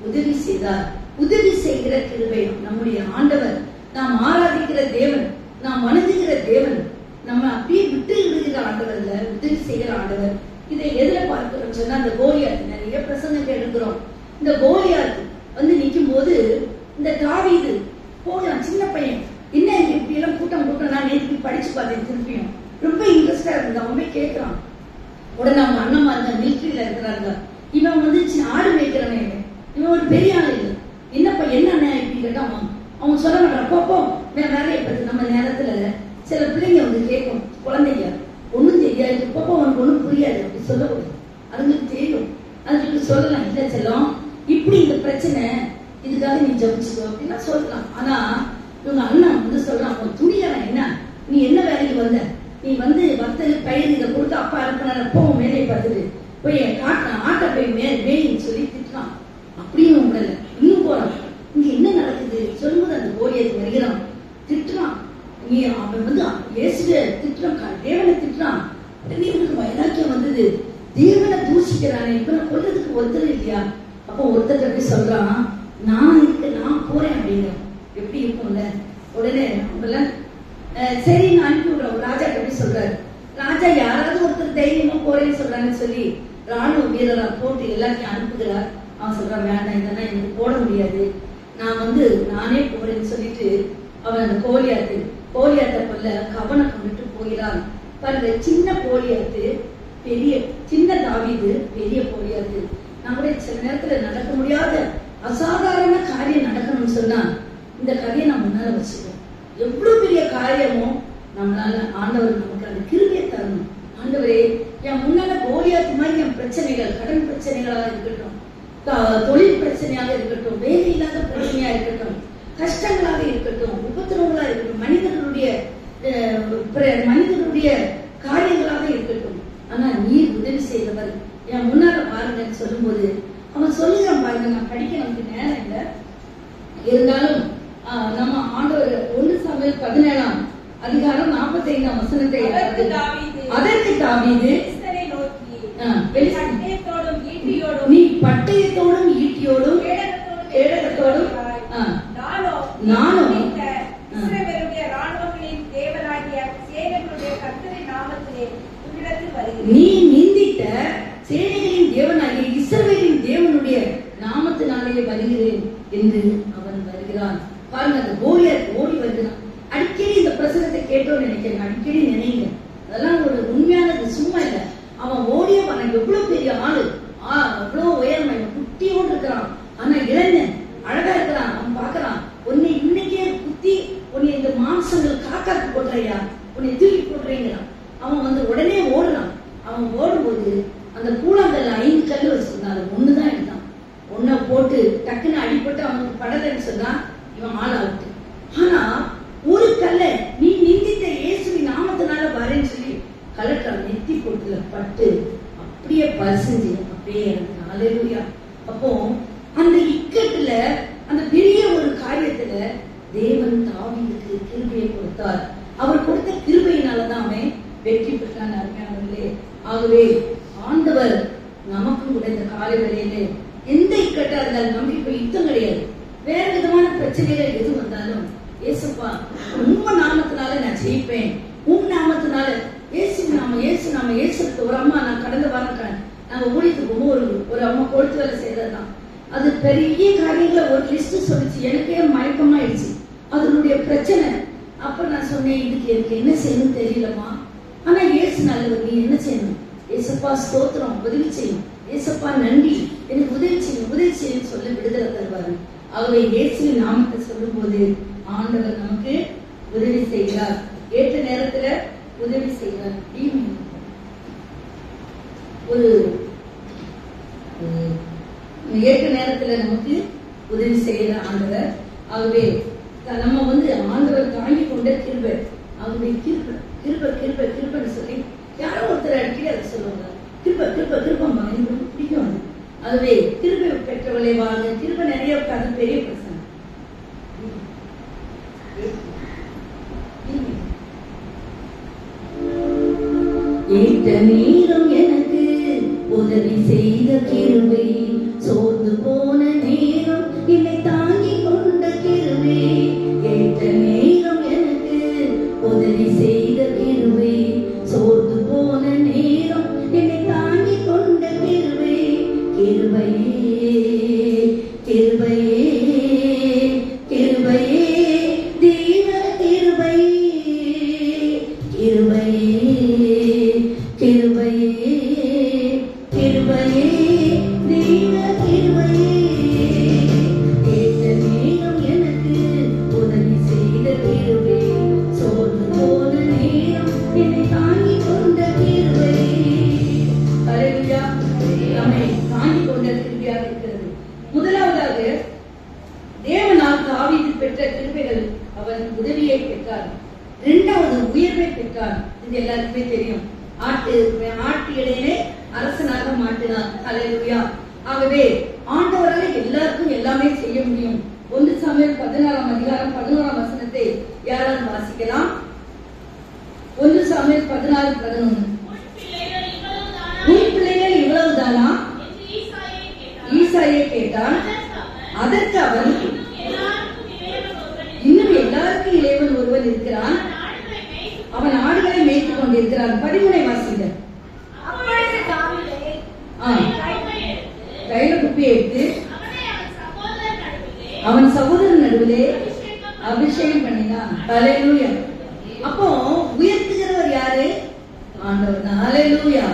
உதவி செய்தார். உதவி செய்கிற கிருபை நம்முடைய ஆண்டவர், நாம் ஆராதிக்கிற தேவன், நாம் வணங்குகிற தேவன், நம்ம அப்படியே விட்டு விடுகிற ஆண்டவர் இல்ல, உதவி செய்கிற ஆண்டவர். இதை எதுல பார்க்கிறோம் சொன்னா, அந்த கோலியாத் நிறைய பிரசங்கத்தை எடுக்கிறோம். இந்த கோலியாத் நிற்கும் போது இந்த தாவீது போகலாம், சின்ன பையன், என்ன இப்படி எல்லாம் கூட்டம் நான் நேற்று படிச்சு பார்த்தேன். திருப்பியும் ரொம்ப இன்ட்ரெஸ்டா இருந்தது. அவன் போய் கேட்கிறான். உடனே அவங்க அண்ணம்மா இருந்தா, மிலிட்டரியில இருக்கிறாங்க. இவன் ஆடு மேய்க்கிறவன், இவன் ஒரு பெரிய ஆள் இல்லை. என்னப்பா என்ன அண்ணன் இப்படி கேட்டான். அவன் சொல்ல மாட்டான், போப்போ வேலையை பத்தி. நம்ம நேரத்துல சில பிள்ளைங்க சொல்லக்கூடாது. அதுங்களுக்கு தெரியும், அதுங்களுக்கு சொல்லலாம், இல்ல செல்லம் இப்படி இந்த பிரச்சனை, இதுக்காக நீ ஜபிச்சுக்கோ அப்படின்னா சொல்லலாம். ஆனா இவங்க அண்ணன் வந்து சொல்றான், உன் துணியெல்லாம் என்ன, நீ என்ன வேலைக்கு வந்த, நீ வந்து வத்தல் பயிர் இதை கொடுத்து அப்பா அனுப்பின போ வேலையை பார்த்துட்டு போய் காட்டினான், ஆட்டை போய் மேயின்னு சொல்லி திட்டுறான். அப்படியும் உடல இன்னும் போறான். இங்க என்ன நடக்குது சொல்லும்போது அந்த கோலியத்தை வருகிறான், திட்டுறான். நீ அவன் வந்து இயேசுவை திட்டுறான், தேவனை திட்டுறான். இவனுக்கு வைராக்கியம் வந்தது, தேவனை தூஷிக்கிறானே, இவனை கொல்றதுக்கு ஒருத்தர் இல்லையா. அப்போ ஒருத்தர் போய் சொல்றான், நான் இருக்கு, நான் போறேன் அப்படிங்கிற. எப்படி இருக்கும்ல. உடனே அவங்கள சரி நான் அனுப்பி விடுறோம். ராஜா போய் சொல்றாரு. ராஜா யாராவது ஒருத்தர் தைரியமா போறேன்னு சொல்றாங்கன்னு சொல்லி ராணுவ வீரரா போட்டு எல்லாத்தையும் அனுப்புகிறார். அவன் சொல்றான், வேண்டாம் இதெல்லாம் எனக்கு போட முடியாது, நான் வந்து நானே போறேன்னு சொல்லிட்டு அவன் அந்த கோலியாத்தை கொல்ல கவனை கொண்டுட்டு போகிறான். பாருங்க, சின்ன கோலியாத்து பெரிய, சின்ன தாவீது பெரிய கோலியாத்து. நம்முடைய சில நேரத்துல நடக்க முடியாத அசாதாரண காரியம் நடக்கணும்னு சொன்னா இந்த கதையை நம்ம முன்னால வச்சுக்கோம். எவ்வளவு பெரிய காரியமோ நம்மளால ஆண்டவர் நமக்கு அந்த கிருபையை தரணும். ஆண்டவரே, என் முன்னால கோலியாத்து மாதிரி என் பிரச்சனைகள், கடன் பிரச்சனைகளாக இருக்கட்டும், தொழில் பிரச்சனையாக இருக்கட்டும், வேலை இல்லாத பிரச்சனையா இருக்கட்டும், கஷ்டங்களாக இருக்கட்டும், உபத்திரவங்களா இருக்கட்டும், மனிதனுடைய காரியங்களாக இருக்கட்டும், ஆனா நீர் உதவி செய்தவர் என் முன்னால பாருங்கன்னு சொல்லும் போது அவன் சொல்லுகிறான். பாருங்க, நான் படிக்க நமக்கு நேரம் இல்லை, இருந்தாலும் நம்ம ஆண்டவர் 1 சாமுவேல் 17ஆம் அதிகாரம் 45ஆம் வசனத்தை, அதற்கு தாவீது நீ பட்டயத்தோடும் ஈட்டியோடும் கேடகத்தோடும் நானும் நீ நிந்தித்த சேனைகளின் தேவனாகிய இஸ்ரவேலின் தேவனுடைய நாமத்தினாலேயே வருகிறேன் என்று அவன் வருகிறான். பாருங்க, அந்த கோலியாத் ஓடி வருகிறான். அடிக்கடி இந்த பிரசனத்தை கேட்டோன்னு நினைக்கிறேன், அடிக்கடி நினைங்க. அதெல்லாம் ஒரு உண்மையானது, சும்மா இல்ல. அவன் ஓடிய வரான், எவ்வளவு பெரிய ஆளு, அவ்வளவு உயர்மை, குட்டியோடு இருக்கிறான். ஆனா இளைஞன் அழகா இருக்கிறான். அவன் பாக்குறான், உன்னை இன்னைக்கே குத்தி உன்னை இந்த மாம்சங்கள் காக்காக்கு போடுறையா, உன்னை தூக்கி போடுறீங்கிறான். அவன் வந்து உடனே ஓடுறான். அவன் ஓடும்போது அந்த கூழாங்கல்ல 5 கல் வச்சிருந்தான், ஒண்ணுதான் எடுத்தான். ஒன்ன போட்டு டக்குன்னு அடிப்பட்டு அவனுக்கு படலைன்னு சொன்னா இவன் ஆள் அவுட்டு. ஆனா ஒரு கல்ல நீ நிந்தித்த இயேசுவின் நாமத்தினால வரேன்னு சொல்லி கலெக்டர் நெத்தி போட்டுல பட்டு அப்படியே பரிசெஞ்சு அப்படியே இறந்து. அல்லேலூயா. அப்போ அந்த இக்கட்டுல, அந்த பெரிய ஒரு காரியத்துல தேவன் தாவீதுக்கு கிருபையை கொடுத்தார். அவர் கொடுத்த கிருபையினாலதான் அவன் வெற்றி பெற்றான். அருமையானவர்களே, ஆகவே ஆண்டவர் நமக்கும் கூட இந்த காலை வேளையிலே எந்த இக்கட்டா இருந்தாலும், நமக்கு இப்ப யுத்தம் கிடையாது, வேற விதமான பிரச்சனைகள் எது வந்தாலும், ஏசப்பா உங்க நாமத்தினால நான் ஜெயிப்பேன், உங்க நாமத்தினால ஏசு நாம ஏசுறது. ஒரு அம்மா, நான் கடந்த வாரம் நாங்க ஊழியத்துக்கு ஒரு அம்மா கொழுத்து வேலை செய்யறதுதான். அது பெரிய காரியங்கள ஒரு லிஸ்ட் சொல்லிச்சு. எனக்கே மயக்கமாயிடுச்சு அதனுடைய பிரச்சனை. அப்ப நான் சொன்னேன், இதுக்கு எனக்கு என்ன செய்யணும் தெரியலமா, ஆனா ஏசு நல்லவர், நீ என்ன செய்யணும், ஏசப்பா ஸ்தோத்திரம், உதவி செய்யும், ஏசப்பா நன்றி, எனக்கு உதவி செய்யும் சொல்லி விடுதலை தருவாரு. ஆகவே இயேசுவின் நாமத்தை சொல்லும் போது ஆண்டவர் நமக்கு உதவி செய்கிறார், ஏற்ற நேரத்துல உதவி செய்கிறார். ஒரு ஏற்ற நேரத்துல நமக்கு உதவி செய்கிற ஆண்டவர். ஆகவே நம்ம வந்து ஆண்டவர் தாங்கி கொண்ட கிருபை. ஆகவே கிருபைன்னு சொல்லி யாரோ ஒருத்தர் அடிக்கடி அதை சொல்லுவாங்க, கிருபம் எனக்கு ரொம்ப பிடிக்கும். அதுவே கிருபை பெற்றவளை வாங்க, கிருபை நிறைய உட்கார்ந்து பெரிய பிரச்சனை. ஏற்ற நேரம் எனக்கு உதவி செய்த கிருபை, சோர்ந்து போன நேரம் என்னை தாங்கி கொண்ட கிருபை. ஏற்ற நேரம் எனக்கு உதவி செய்த கிருபை, சோர்ந்து போன நேரம் என்னை தாங்கி கொண்ட கிருபை. கிருபையே கிருபையே கிருபையே தேவ கிருபையே, கிருபையே கிருபையே கிருபையே தேவ கிருபையே. ஏற்ற நேரம் எனக்கு உதவி செய்த கிருபை, சோர்ந்து போன இரண்டாவது உயர்வை பெற்றார். இது எல்லாருக்குமே தெரியும். ஆட்டு இடையிலே அரசனாக மாட்டினார். ஹல்லேலூயா. ஆகவே ஆண்டவரால் எல்லாருக்கும் எல்லாமே செய்ய முடியும். 1 சாமுவேல் 16ஆம் அதிகாரம் 11ஆம் வசனத்தை யாராவது வாசிக்கலாம்? 1 சாமுவேல் 16:11. உன் பிள்ளைகள் இவ்வளவுதானா ஈசாயை கேட்டான். அதற்கு அவன், இன்னும் எல்லாருக்கும் இளையவன் ஒருவன் இருக்கிறான், அவன் ஆடுகளை மேய்த்துக் கொண்டிருக்கிறான். 13 வாசிங்க. கையில குப்பியை எடுத்து அவன் சகோதரன் நடுவிலே அபிஷேகம் பண்ணினான். ஹல்லேலூயா. அப்போ உயர்த்துகிறவர் யாரு? ஆண்டவர் தான். ஹல்லேலூயா.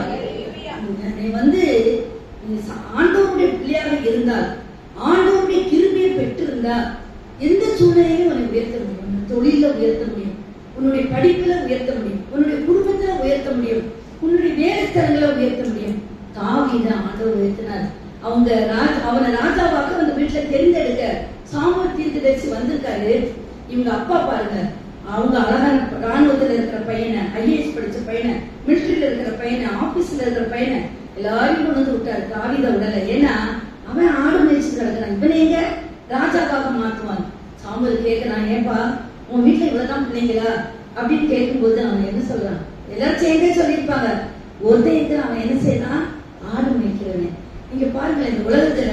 நீ ஆண்டவருடைய பிள்ளையாக இருந்தால், ஆண்டவருடைய கிருபையை பெற்றிருந்தால், எந்த சூழ்நிலையிலும் உன்னை உயர்த்த முடியும். உன் தொழில உயர்த்த முடியும், உன்னுடைய படிப்புல உயர்த்த முடியும், உன்னுடைய குடும்பத்துல உயர்த்த முடியும், உன்னுடைய வேலை ஸ்தலங்களை உயர்த்த முடியும். தாவீதை ஆண்டவர் உயர்த்தினார். அவனை ராஜாவாக அந்த வீட்டுல தேர்ந்தெடுக்க சாமுவேல் தீர்க்கதரிசி வந்திருக்காரு. இவங்க அப்பா பாருங்க, அவங்க அழகான ராணுவத்துல இருக்கிற பையனை, ஐஏஎஸ் படிச்ச பையனை, மிலிட்டரியில இருக்கிற பையனை, ஆபீஸ்ல இருக்கிற பையனை எல்லாரையும் கொண்டு வந்து விட்டாரு. தாவீதை விடல. ஏன்னா அவன் ஆடு மேய்ச்சி கிடக்கிறான். இவனை எங்க ராஜாவாக மாற்றுவான். சாமுவேல் கேட்கிறான், ஏப்பா உன் வீட்டுல இவ்வளவுதான் பிள்ளைங்களா அப்படின்னு கேட்கும்போது அவன் என்ன சொல்றான்? எல்லாரும் சேர்ந்தே சொல்லியிருப்பாங்க. ஒருத்தைக்கு அவன் என்ன செய்யறான்? ஆடு மேய்க்கிறவன். நீங்க பாருங்க, இந்த உலகத்துல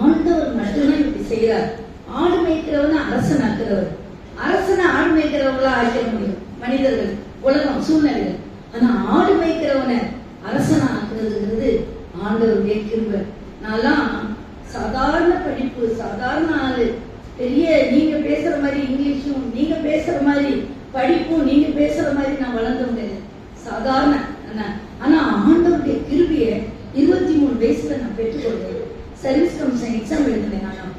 ஆண்டவர் மட்டும்தான் இப்படி செய்யறார். ஆடு மேய்க்கிறவன அரசனாக்குறவர். அரசனை ஆடு மேய்க்கிறவங்களா ஆக்கிட முடியும் மனிதர்கள், உலகம், சூழ்நிலைகள். ஆனா ஆடு மேய்க்கிறவனை அரசனா ஆக்குறதுங்கிறது ஆண்டவருடைய கிருபை. நான்லாம் சாதாரண படிப்பு, சாதாரண ஆளு, பெரிய நீங்க பேசுற மாதிரி இங்கிலீஷும், நீங்க பேசுற மாதிரி படிப்பும், நீங்க பேசுற மாதிரி நான் வளர்ந்த முடியாது. சாதாரண. ஆனா ஆண்டவருடைய கிருபையை 23 வயசுல நான் பெற்றுக்கொண்டேன். சர்வீஸ் கமிஷன் எக்ஸாம் எழுதினேன்.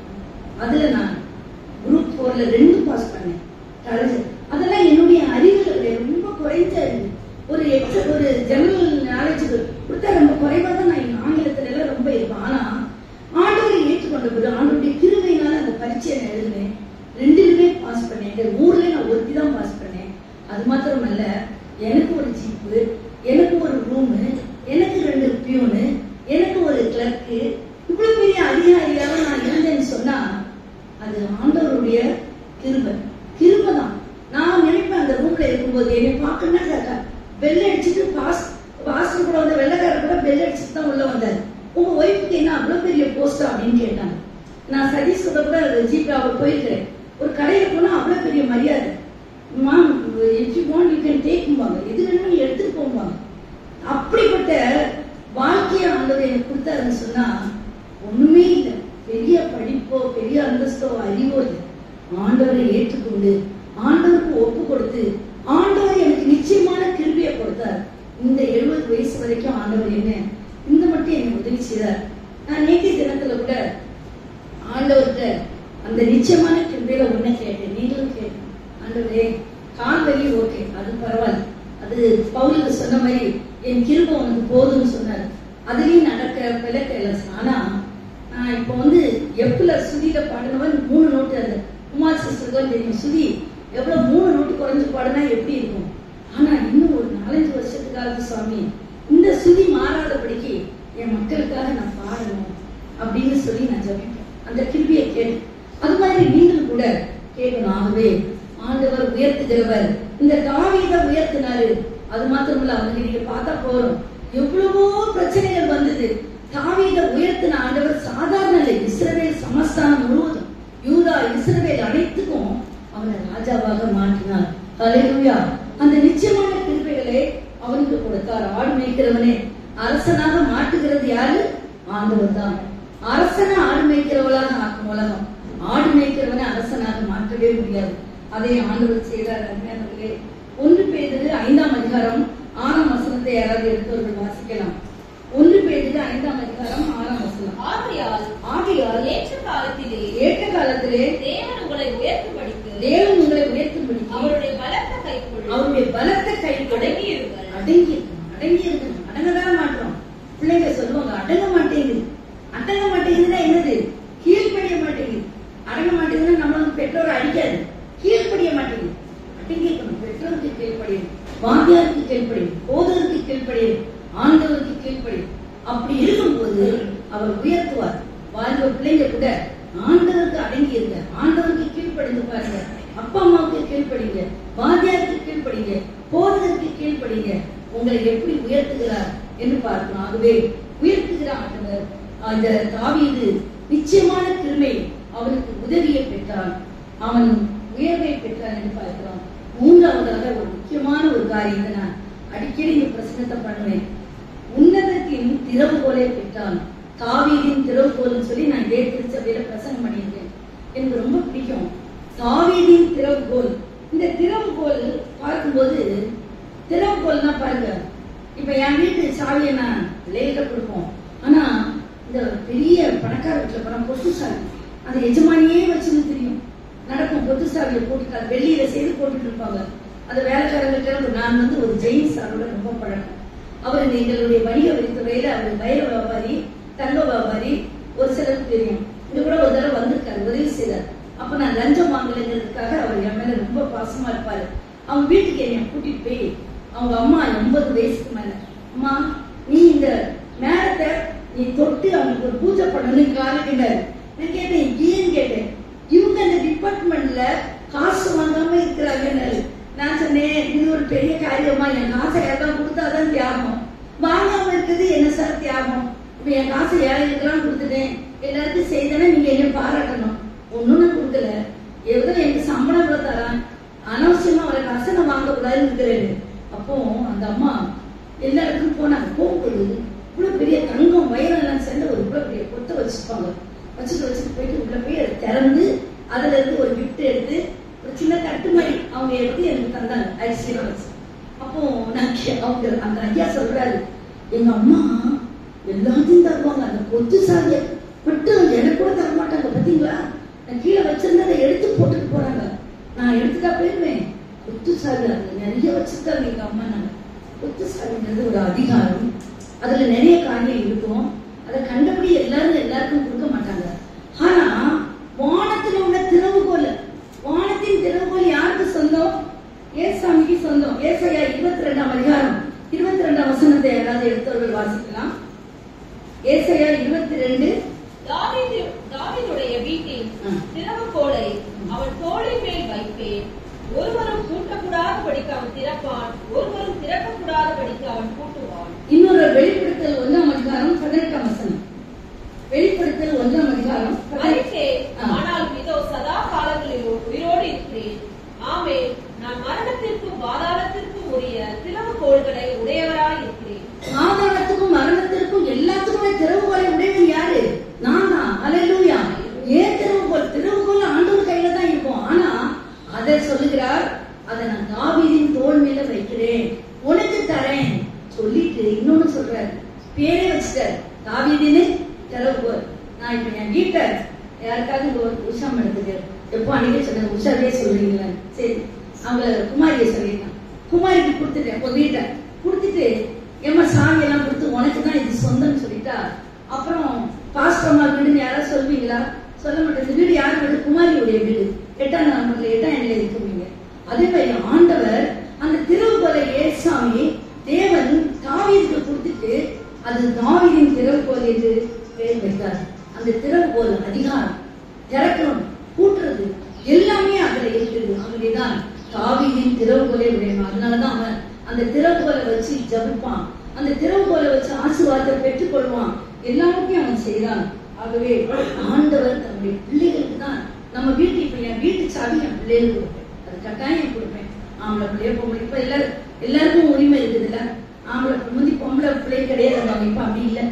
அதுல நான் குரூப் 4ல 2 பாஸ் பண்ணேன். அதெல்லாம் என்னுடைய அறிவுல ரொம்ப குறைஞ்ச ஒரு ஜெனரல் நாலேஜ் கொடுத்தா ரொம்ப குறைவா தான் நான் ஆங்கிலத்துல எல்லாம் ரொம்ப இருப்பேன். ஆனா ஆண்டவரை ஏற்றுக்கொண்ட போது ஆண்டவருடைய கிருபையினால அந்த பரீட்சையை நான் எழுதினேன். 2லுமே பாஸ் பண்ணேன். எங்க ஊர்ல நான் ஒருத்தி தான் பாஸ் பண்ணேன். அது மாத்திரமல்ல, எனக்கு ஒரு ஜீப்பு, எனக்கு ஒரு ரூமு, எனக்கு 2 பியூனு, எனக்கு ஒரு கிளர்க்கு, இவ்வளவு பெரிய அதிகாரியாக நான் இருந்தேன்னு சொன்னா அது ஆண்டவருடைய கிருபை தான். நான் நினைப்பேன், அந்த ரூம்ல இருக்கும்போது என்னை பார்க்கணும்னா பெல் அடிச்சுட்டு பாஸ்டர் கூட வந்து வெள்ளக்காரர் கூட பெல் அடிச்சுட்டு தான் உள்ள வந்தாரு. உங்க ஒய்ஃபுக்கு என்ன அவ்வளவு பெரிய போஸ்டா அப்படின்னு கேட்டாங்க. நான் சதீஷ் கூட ஜீப்ல அவர் போயிருக்கிறேன். ஒரு கடையில போனா அவ்வளவு பெரிய மரியாதை. Ma'am, if you want you can டேக்பாங்க, எது வேணும்னு எடுத்துட்டு போவாங்க. அப்படிப்பட்ட வாழ்க்கையை ஆண்டவர் எனக்கு கொடுத்தாருன்னு சொன்னா ஒண்ணுமே இல்லை. பெரிய படிப்போ, பெரிய அந்தஸ்தோ, அறிவோ இல்லை. ஆண்டவரை ஏற்றுக்கொண்டு, ஆண்டவருக்கு ஒப்பு கொடுத்து, ஆண்டவர் எனக்கு நிச்சயமான கிருபையை கொடுத்தார். இந்த 70 வயசு வரைக்கும் ஆண்டவர் என்ன இந்த மட்டும் எனக்கு உதவி செய்தார். நான் நேற்றைய தினத்துல கூட ஆண்டவர்கிட்ட அந்த நிச்சயமான கிருபையில ஒண்ணு கேட்டேன். நீங்களும் கேட்டேன், ஆண்டவரே கால் வலி ஓகே, அது பரவாயில்ல, அது பவுலுக்கு சொன்ன மாதிரி என் கிருபை உனக்கு போதும்னு சொன்னார். அதுலயும் நடக்க பிளக்க. ஆனா நான் இப்ப எப்பல சுதியில பாடினவன் 3 நோட்டு, அந்த குமார் சிஸ்டருக்கு தெரியும் சுதி எவ்வளவு 3 நோட்டு குறைஞ்சு பாடினா எப்படி இருக்கும். ஆனா இன்னும் ஒரு 4-5 வருஷத்துக்காக சுவாமி இந்த சுதி மாறாதபடிக்கு என் மக்களுக்காக நான் பாடணும் அப்படின்னு சொல்லி நான் ஜபிப்பேன். அந்த கிருபியை கேட்டு அது மாதிரி நீங்களும் கூட கேட்கணும். ஆகவே ஆண்டவர் உயர்த்துகிறவர். இந்த தாவீதை உயர்த்தினாரு. அது மாத்திரமல்ல, அவனுக்கு நீங்க பார்த்தா போறோம், எவ்வளவோ பிரச்சனைகள் வந்தது. தாவீதை உயர்த்தின ஆண்டவர் சாதாரண இல்லை. இஸ்ரவேல் சமஸ்தானம் முழுவதும், யூதா, இஸ்ரவேல் அனைத்துக்கும் அவனை ராஜாவாக மாற்றினார். ஹல்லேலூயா. அந்த நிச்சயமான கிருபைகளை அவனுக்கு கொடுத்தார். ஆடு மேய்க்கிறவனே அரசனாக மாற்றுகிறது யாரு? ஆண்டவர் தான். அரசனை ஆடு மேய்க்கிறவளாக ஆக்கும் உலகம். ஆடு மேய்க்கிறவனை அரசனாக மாற்றவே முடியாது. அதை ஆண்டவர் செய்தார். அருமையானவர்களே, 1 பேதுரு 5ஆம் அதிகாரம் 6ஆம் வசனத்தை யாராவது எடுத்தவர்கள் வாசிக்கலாம். 1 பேதுரு 5ஆம் அதிகாரம் 6ஆம் வசனம். ஆகையால் ஏற்ற காலத்திலே தேவன் உங்களை உயர்த்தும்படிக்கு அவருடைய பலத்த கைக்குள் அடங்கி இருக்கணும். அடங்கதான் மாட்டோம். பிள்ளைங்க சொல்லுவாங்க அடங்க மாட்டேங்குதுன்னா என்னது? கீழ்படிய மாட்டேங்குது. அடங்க மாட்டேங்குதுன்னா நம்மளுக்கு பெற்றோரை அடிக்காது, கீழ்படிய மாட்டேங்குது. அடங்கி இருக்க கீழ்ப்படியணும், பெற்றோருக்கு கீழ்ப்படியணும், வாத்தியாருக்கு கீழ்ப்படியணும், போதருக்கு கீழ்ப்படியணும், ஆண்டவருக்கு கீழ்ப்படியணும். அப்படி இருக்கும்போது அவர் உயர்த்துவார். வாழ்வ பிள்ளைங்க கூட ஆண்டவருக்கு அடங்கி இருங்க, ஆண்டவருக்கு கீழ்ப்படிந்து பாருங்க, அப்பா அம்மாவுக்கு கீழ்ப்படிங்க, வாத்தியாருக்கு கீழ்ப்படிங்க, போதருக்கு கீழ்ப்படிங்க, உங்களை எப்படி உயர்த்துகிறார் என்று பார்க்கணும். ஆகவே உயர்த்துகிற ஆண்டவர். அந்த தாவீது நிச்சயமான கிருபை அவனுக்கு உதவியை பெற்றான், அவன் உயர்வை பெற்றான் என்று பார்க்கிறோம். மூன்றாவதாக ஒரு முக்கியமான ஒரு காரியத்தை நான் அடிக்கடி இந்த பிரசங்கத்தை பண்ணுவேன். உன்னதத்தின் திறவுகோலை பெற்றான். தாவீதின் திறவுகோல் சொல்லி நான் இதே திருச்சபையில பிரசங்கம் பண்ணியிருக்கேன். எனக்கு ரொம்ப பிடிக்கும் தாவீதின் திறவுகோல். இந்த திறவுகோல் பார்க்கும்போது, திறவுகோல்னா பாருங்க, இப்ப என் வீட்டு சாவியை நான் லேட்ட கொடுப்போம். ஆனா இந்த பெரிய பணக்கார வீட்டுல போனா பொத்து சாவி அந்த எஜமானியே வச்சுன்னு தெரியும் நடக்கும். பொத்து சாவியை போட்டு வெள்ளியில செய்து போட்டுட்டு இருப்பாங்க. அந்த வேலைக்காரங்கிட்ட நான் ஒரு ஜெயின் சாரோட ரொம்ப பழக்கம். அவர் எங்களுடைய வணிக வரித்துறையில அவர் வைர வியாபாரி, தங்க வியாபாரி, ஒரு சிலருக்கு தெரியும். இது கூட ஒரு தடவை வந்திருக்காரு, உதவி செய்தார். அப்ப நான் லஞ்சம் வாங்கலைங்கிறதுக்காக அவர் என் மேல ரொம்ப பாசமா இருப்பாரு. அவங்க வீட்டுக்கு என்னை கூட்டிட்டு போய், அவங்க அம்மா 80 வயசுக்கு மேல, அம்மா நீ இந்த நேரத்தை நீ தொட்டு அவங்களுக்கு ஒரு பூஜை பண்ணணும்னு காலிக்கிட்டாரு. நான் கேட்டேன், ஏன்னு கேட்டேன். இவங்க அந்த டிபார்ட்மெண்ட்ல காசு வாங்காம இருக்கிறாங்கன்னு. நான் சொன்னேன், இது ஒரு பெரிய காரியமா, என் காசை யாருதான் கொடுத்தாதான் தியாகம், வாங்காம இருக்குது என்ன சார் தியாகம்? இப்ப என் காசை ஏழைகளுக்கெல்லாம் கொடுத்துட்டேன், எல்லாருக்கும் செய்தேன்னா நீங்க என்ன பாராட்டணும். ஒண்ணுன்னு கொடுக்கல, ஏதோ எனக்கு சம்பளம் கூட தரான், அனாவசியமா அவரை காசை நான் வாங்க கூடாதுன்னு இருக்கிறேன். அப்போ அந்த அம்மா எல்லா இடத்துக்கும் போனாங்க. போகும்போது இவ்வளவு பெரிய தங்கம் வயிறு எல்லாம் சேர்ந்து ஒரு இவ்வளவு பெரிய கொத்தை வச்சிருப்பாங்க. வச்சுட்டு போயிட்டு உள்ள போய் அதை திறந்து அதுல இருந்து ஒரு கிஃப்ட் எடுத்து ஒரு சின்ன தட்டு மாதிரி அவங்க எடுத்து எனக்கு தந்தாங்க, அரிசியெல்லாம் வச்சு. அப்போ நான் அவங்க அந்த ஐயா சொல்றாரு, எங்க அம்மா எல்லாத்தையும் தருவாங்க, அந்த கொத்து சாதிய மட்டும் எனக்கு கூட தர மாட்டாங்க. பாத்தீங்களா, நான் கீழே வச்சிருந்ததை எடுத்து போட்டுட்டு போறாங்க. நான் எடுத்துட்டா போயிருவேன். கொத்து சாதி அதுல நிறைய வச்சிருக்காங்க எங்க அம்மா. நாங்க கொத்து சாதிங்கிறது ஒரு அதிகாரம், அதுல நிறைய காரியம் இருக்கும். அதை கண்டபடி எல்லாருக்கும் கொடுக்க மாட்டாங்க. ஆனா வானத்துல உள்ள திறவுகோல், வானத்தின் திறவுகோல் யாருக்கு சொந்தம்? ஏசாமிக்கு சொந்தம். ஏசாயா 22ஆம் அதிகாரம் 22ஆம் வசனத்தை யாராவது எடுத்தவர்கள் வாசிக்கலாம். ஏசாயா 22. தாவீதுடைய வீட்டில் திறவுகோலை அவன் தோளின் மேல் வைப்பேன், ஒருவரும் பூட்டக்கூடாதபடிக்கு அவன் திறப்பான், ஒருவரும் திறக்கக்கூடாதபடிக்கு அவன் பூட்டுவான். இன்னொரு வெளிப்படுத்தல் 1ஆம் அதிகாரம் 18ஆம் வசனம். வெளிப்படுத்தல் 1ஆம் அதிகாரம். ஆனால் இதோ சதா காலங்களில் உயிரோடு இருக்கிறேன், ஆமே நான் மரணத்திற்கும் பாதாளத்திற்கும் உரிய திறவுகோள்களை உடையவராய் இருக்கிறேன். பாதாளத்துக்கும் மரணத்திற்கும் எல்லாத்துக்குமே திறவுகோலை உடையவன் யாரு? நான் தான். அல்லேலூயா. ஏன் திறவுகோல்? திறவுகோல் ஆண்டவர் கையில தான் இருக்கும். ஆனா அதை சொல்லுகிறார், அதை நான் தாவீதின் தோள் மேல வைக்கிறேன், உனக்கு தரேன் சொல்லிட்டு இன்னொன்னு சொல்றாரு, பேரே வச்சுட்டார், தாவீதின்னு திறவுகோல். நான் இப்ப என் வீட்டை யாருக்காவது உஷாம எடுத்துட்டு எப்போ அன்னைக்கே சொன்ன உஷாவே சொல்றீங்களா? சரி, அவங்க குமாரியை சொல்லியிருக்கான், குமாரிக்கு கொடுத்துட்டேன். இப்போ வீட்டை கொடுத்துட்டு எம்மா சாவியெல்லாம் கொடுத்து உனக்கு தான் இது சொந்தம்னு சொல்லிட்டா, அப்புறம் பாஸ்டர்மா வீடுன்னு யாராவது சொல்வீங்களா? சொல்ல மாட்டேன். வீடு யார் வீடு? குமாரியுடைய வீடு. 8ஆம் நம்பர்ல 8ஆம் எண்ணில இருக்குவீங்க. அதே மாதிரி ஆண்டவர் அந்த திறவுகோலை ஏசாமி தேவன் தாவீதுக்கு கொடுத்துட்டு அது தாவீதின் திறவுகோல் என்று பெயர் வைத்தார். அந்த திறவுகோல் அதிகாரம், திறக்கணும், கூட்டுறது எல்லாமே அதுல இருக்குது. அங்கேதான் தாவீதின் திறவுகோலை உடையணும். அதனாலதான் அவன் அந்த திறவுகோலை வச்சு ஜபிப்பான், அந்த திறவுகோலை வச்சு ஆசீர்வாதத்தை பெற்றுக் கொள்வான், எல்லாருக்கும் அவன் செய்தான். ஆகவே ஆண்டவர் தன்னுடைய பிள்ளைகளுக்கு தான் நம்ம வீட்டு, இப்ப என் வீட்டு சாவி என் பிள்ளைகளுக்கு கொடுப்பேன், அது கட்டாயம் கொடுப்பேன். ஆம்பளை பிள்ளைய பொம்பளை, இப்ப எல்லாருக்கும் உரிமை இருக்குது இல்ல? ஆம்பளை முந்தி பொம்பளை பிள்ளை கிடையாது, அவங்க இப்ப அப்படி இல்லை.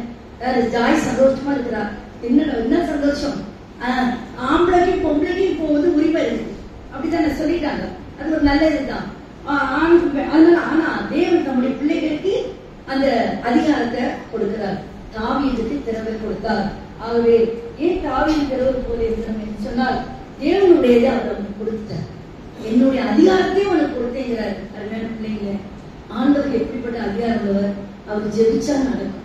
ஜாய் சந்தோஷமா இருக்கிறா, என்ன சந்தோஷம். ஆம்பளைக்கும் பொம்பளைக்கும் போவது உரிமை இருக்குது, அப்படித்தானே சொல்லிட்டாங்க. அது ஒரு நல்ல இதுதான். அதனால ஆனா தேவன் தம்முடைய பிள்ளைகளுக்கு அந்த அதிகாரத்தை கொடுக்கிறார். தாவீதுக்கு திறவை கொடுத்தார். ஆகவே ஏன் தாவீது திறவு போல இருக்கிறோம் என்று சொன்னால், தேவனுடையதை அவர் அவனுக்கு கொடுத்தார். என்னுடைய அதிகாரத்தையும் அவனுக்கு கொடுத்தேங்கிறார். அருமையான பிள்ளைங்க, ஆண்டவர் எப்படிப்பட்ட அதிகாரம் உள்ளவர்? அவர் ஜெபிச்சா நடக்கும்.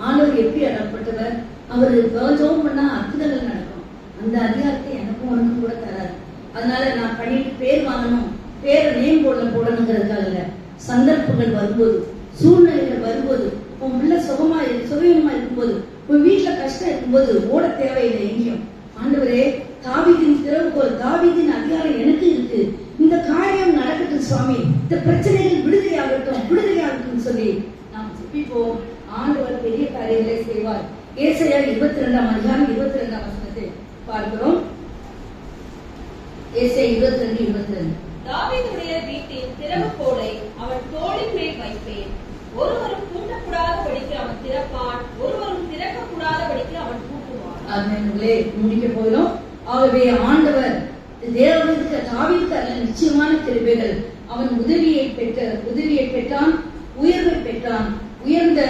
ஆண்டவர் எப்படி அடப்பட்டவர்? அவர் ஜெபம் பண்ணா அற்புதங்கள் நடக்கும். அந்த அதிகாரத்தை எனக்கும் உனக்கும் கூட தராது. அதனால நான் பண்ணிட்டு பேர் வாங்கணும், பேரை நேம் போடணுங்கிறதுக்காக சந்தர்ப்பங்கள் வரும்போது, சூழ்நிலைகள் வரும்போது, உன் பிள்ளை சுகமா இருக்கும்போது, உன் வீட்டுல கஷ்டம் இருக்கும்போது ஓட தேவையில்லை எங்கேயும். ஆண்டவரே, தாவீதின் திறவுகோல், தாவீதின் அதிகாரம் எனக்கு இருக்கு, இந்த காரியம் நடக்கட்டும் சுவாமி, இந்த பிரச்சனைகள் விடுதலையாகட்டும் சொல்லி நாம் ஜெபிப்போம். ஆண்டவர் பெரிய காரியங்களை செய்வார். ஏசாயா 22 அதிகாரம் 22 வசனத்தை பார்க்கிறோம். ஏசாயா 22:22. தாவீதுடைய வீட்டின் திறவுகோலை அவன் தோளின் மேல் வைப்பேன், ஒருவரும் பூட்டக்கூடாதபடிக்கு அவன் திறப்பான், ஒருவரும் திறக்கக்கூடாதபடிக்கு அவன் பூட்டுவான். ஆமென்களே, முடிக்க போகிறோம். ஆகவே ஆண்டவர் தேவனுக்கு தாவீதுக்கு அல்ல நிச்சயமான கிருபைகள். அவன் உதவியை பெற்றான், உயர்வை பெற்றான், உயர்ந்த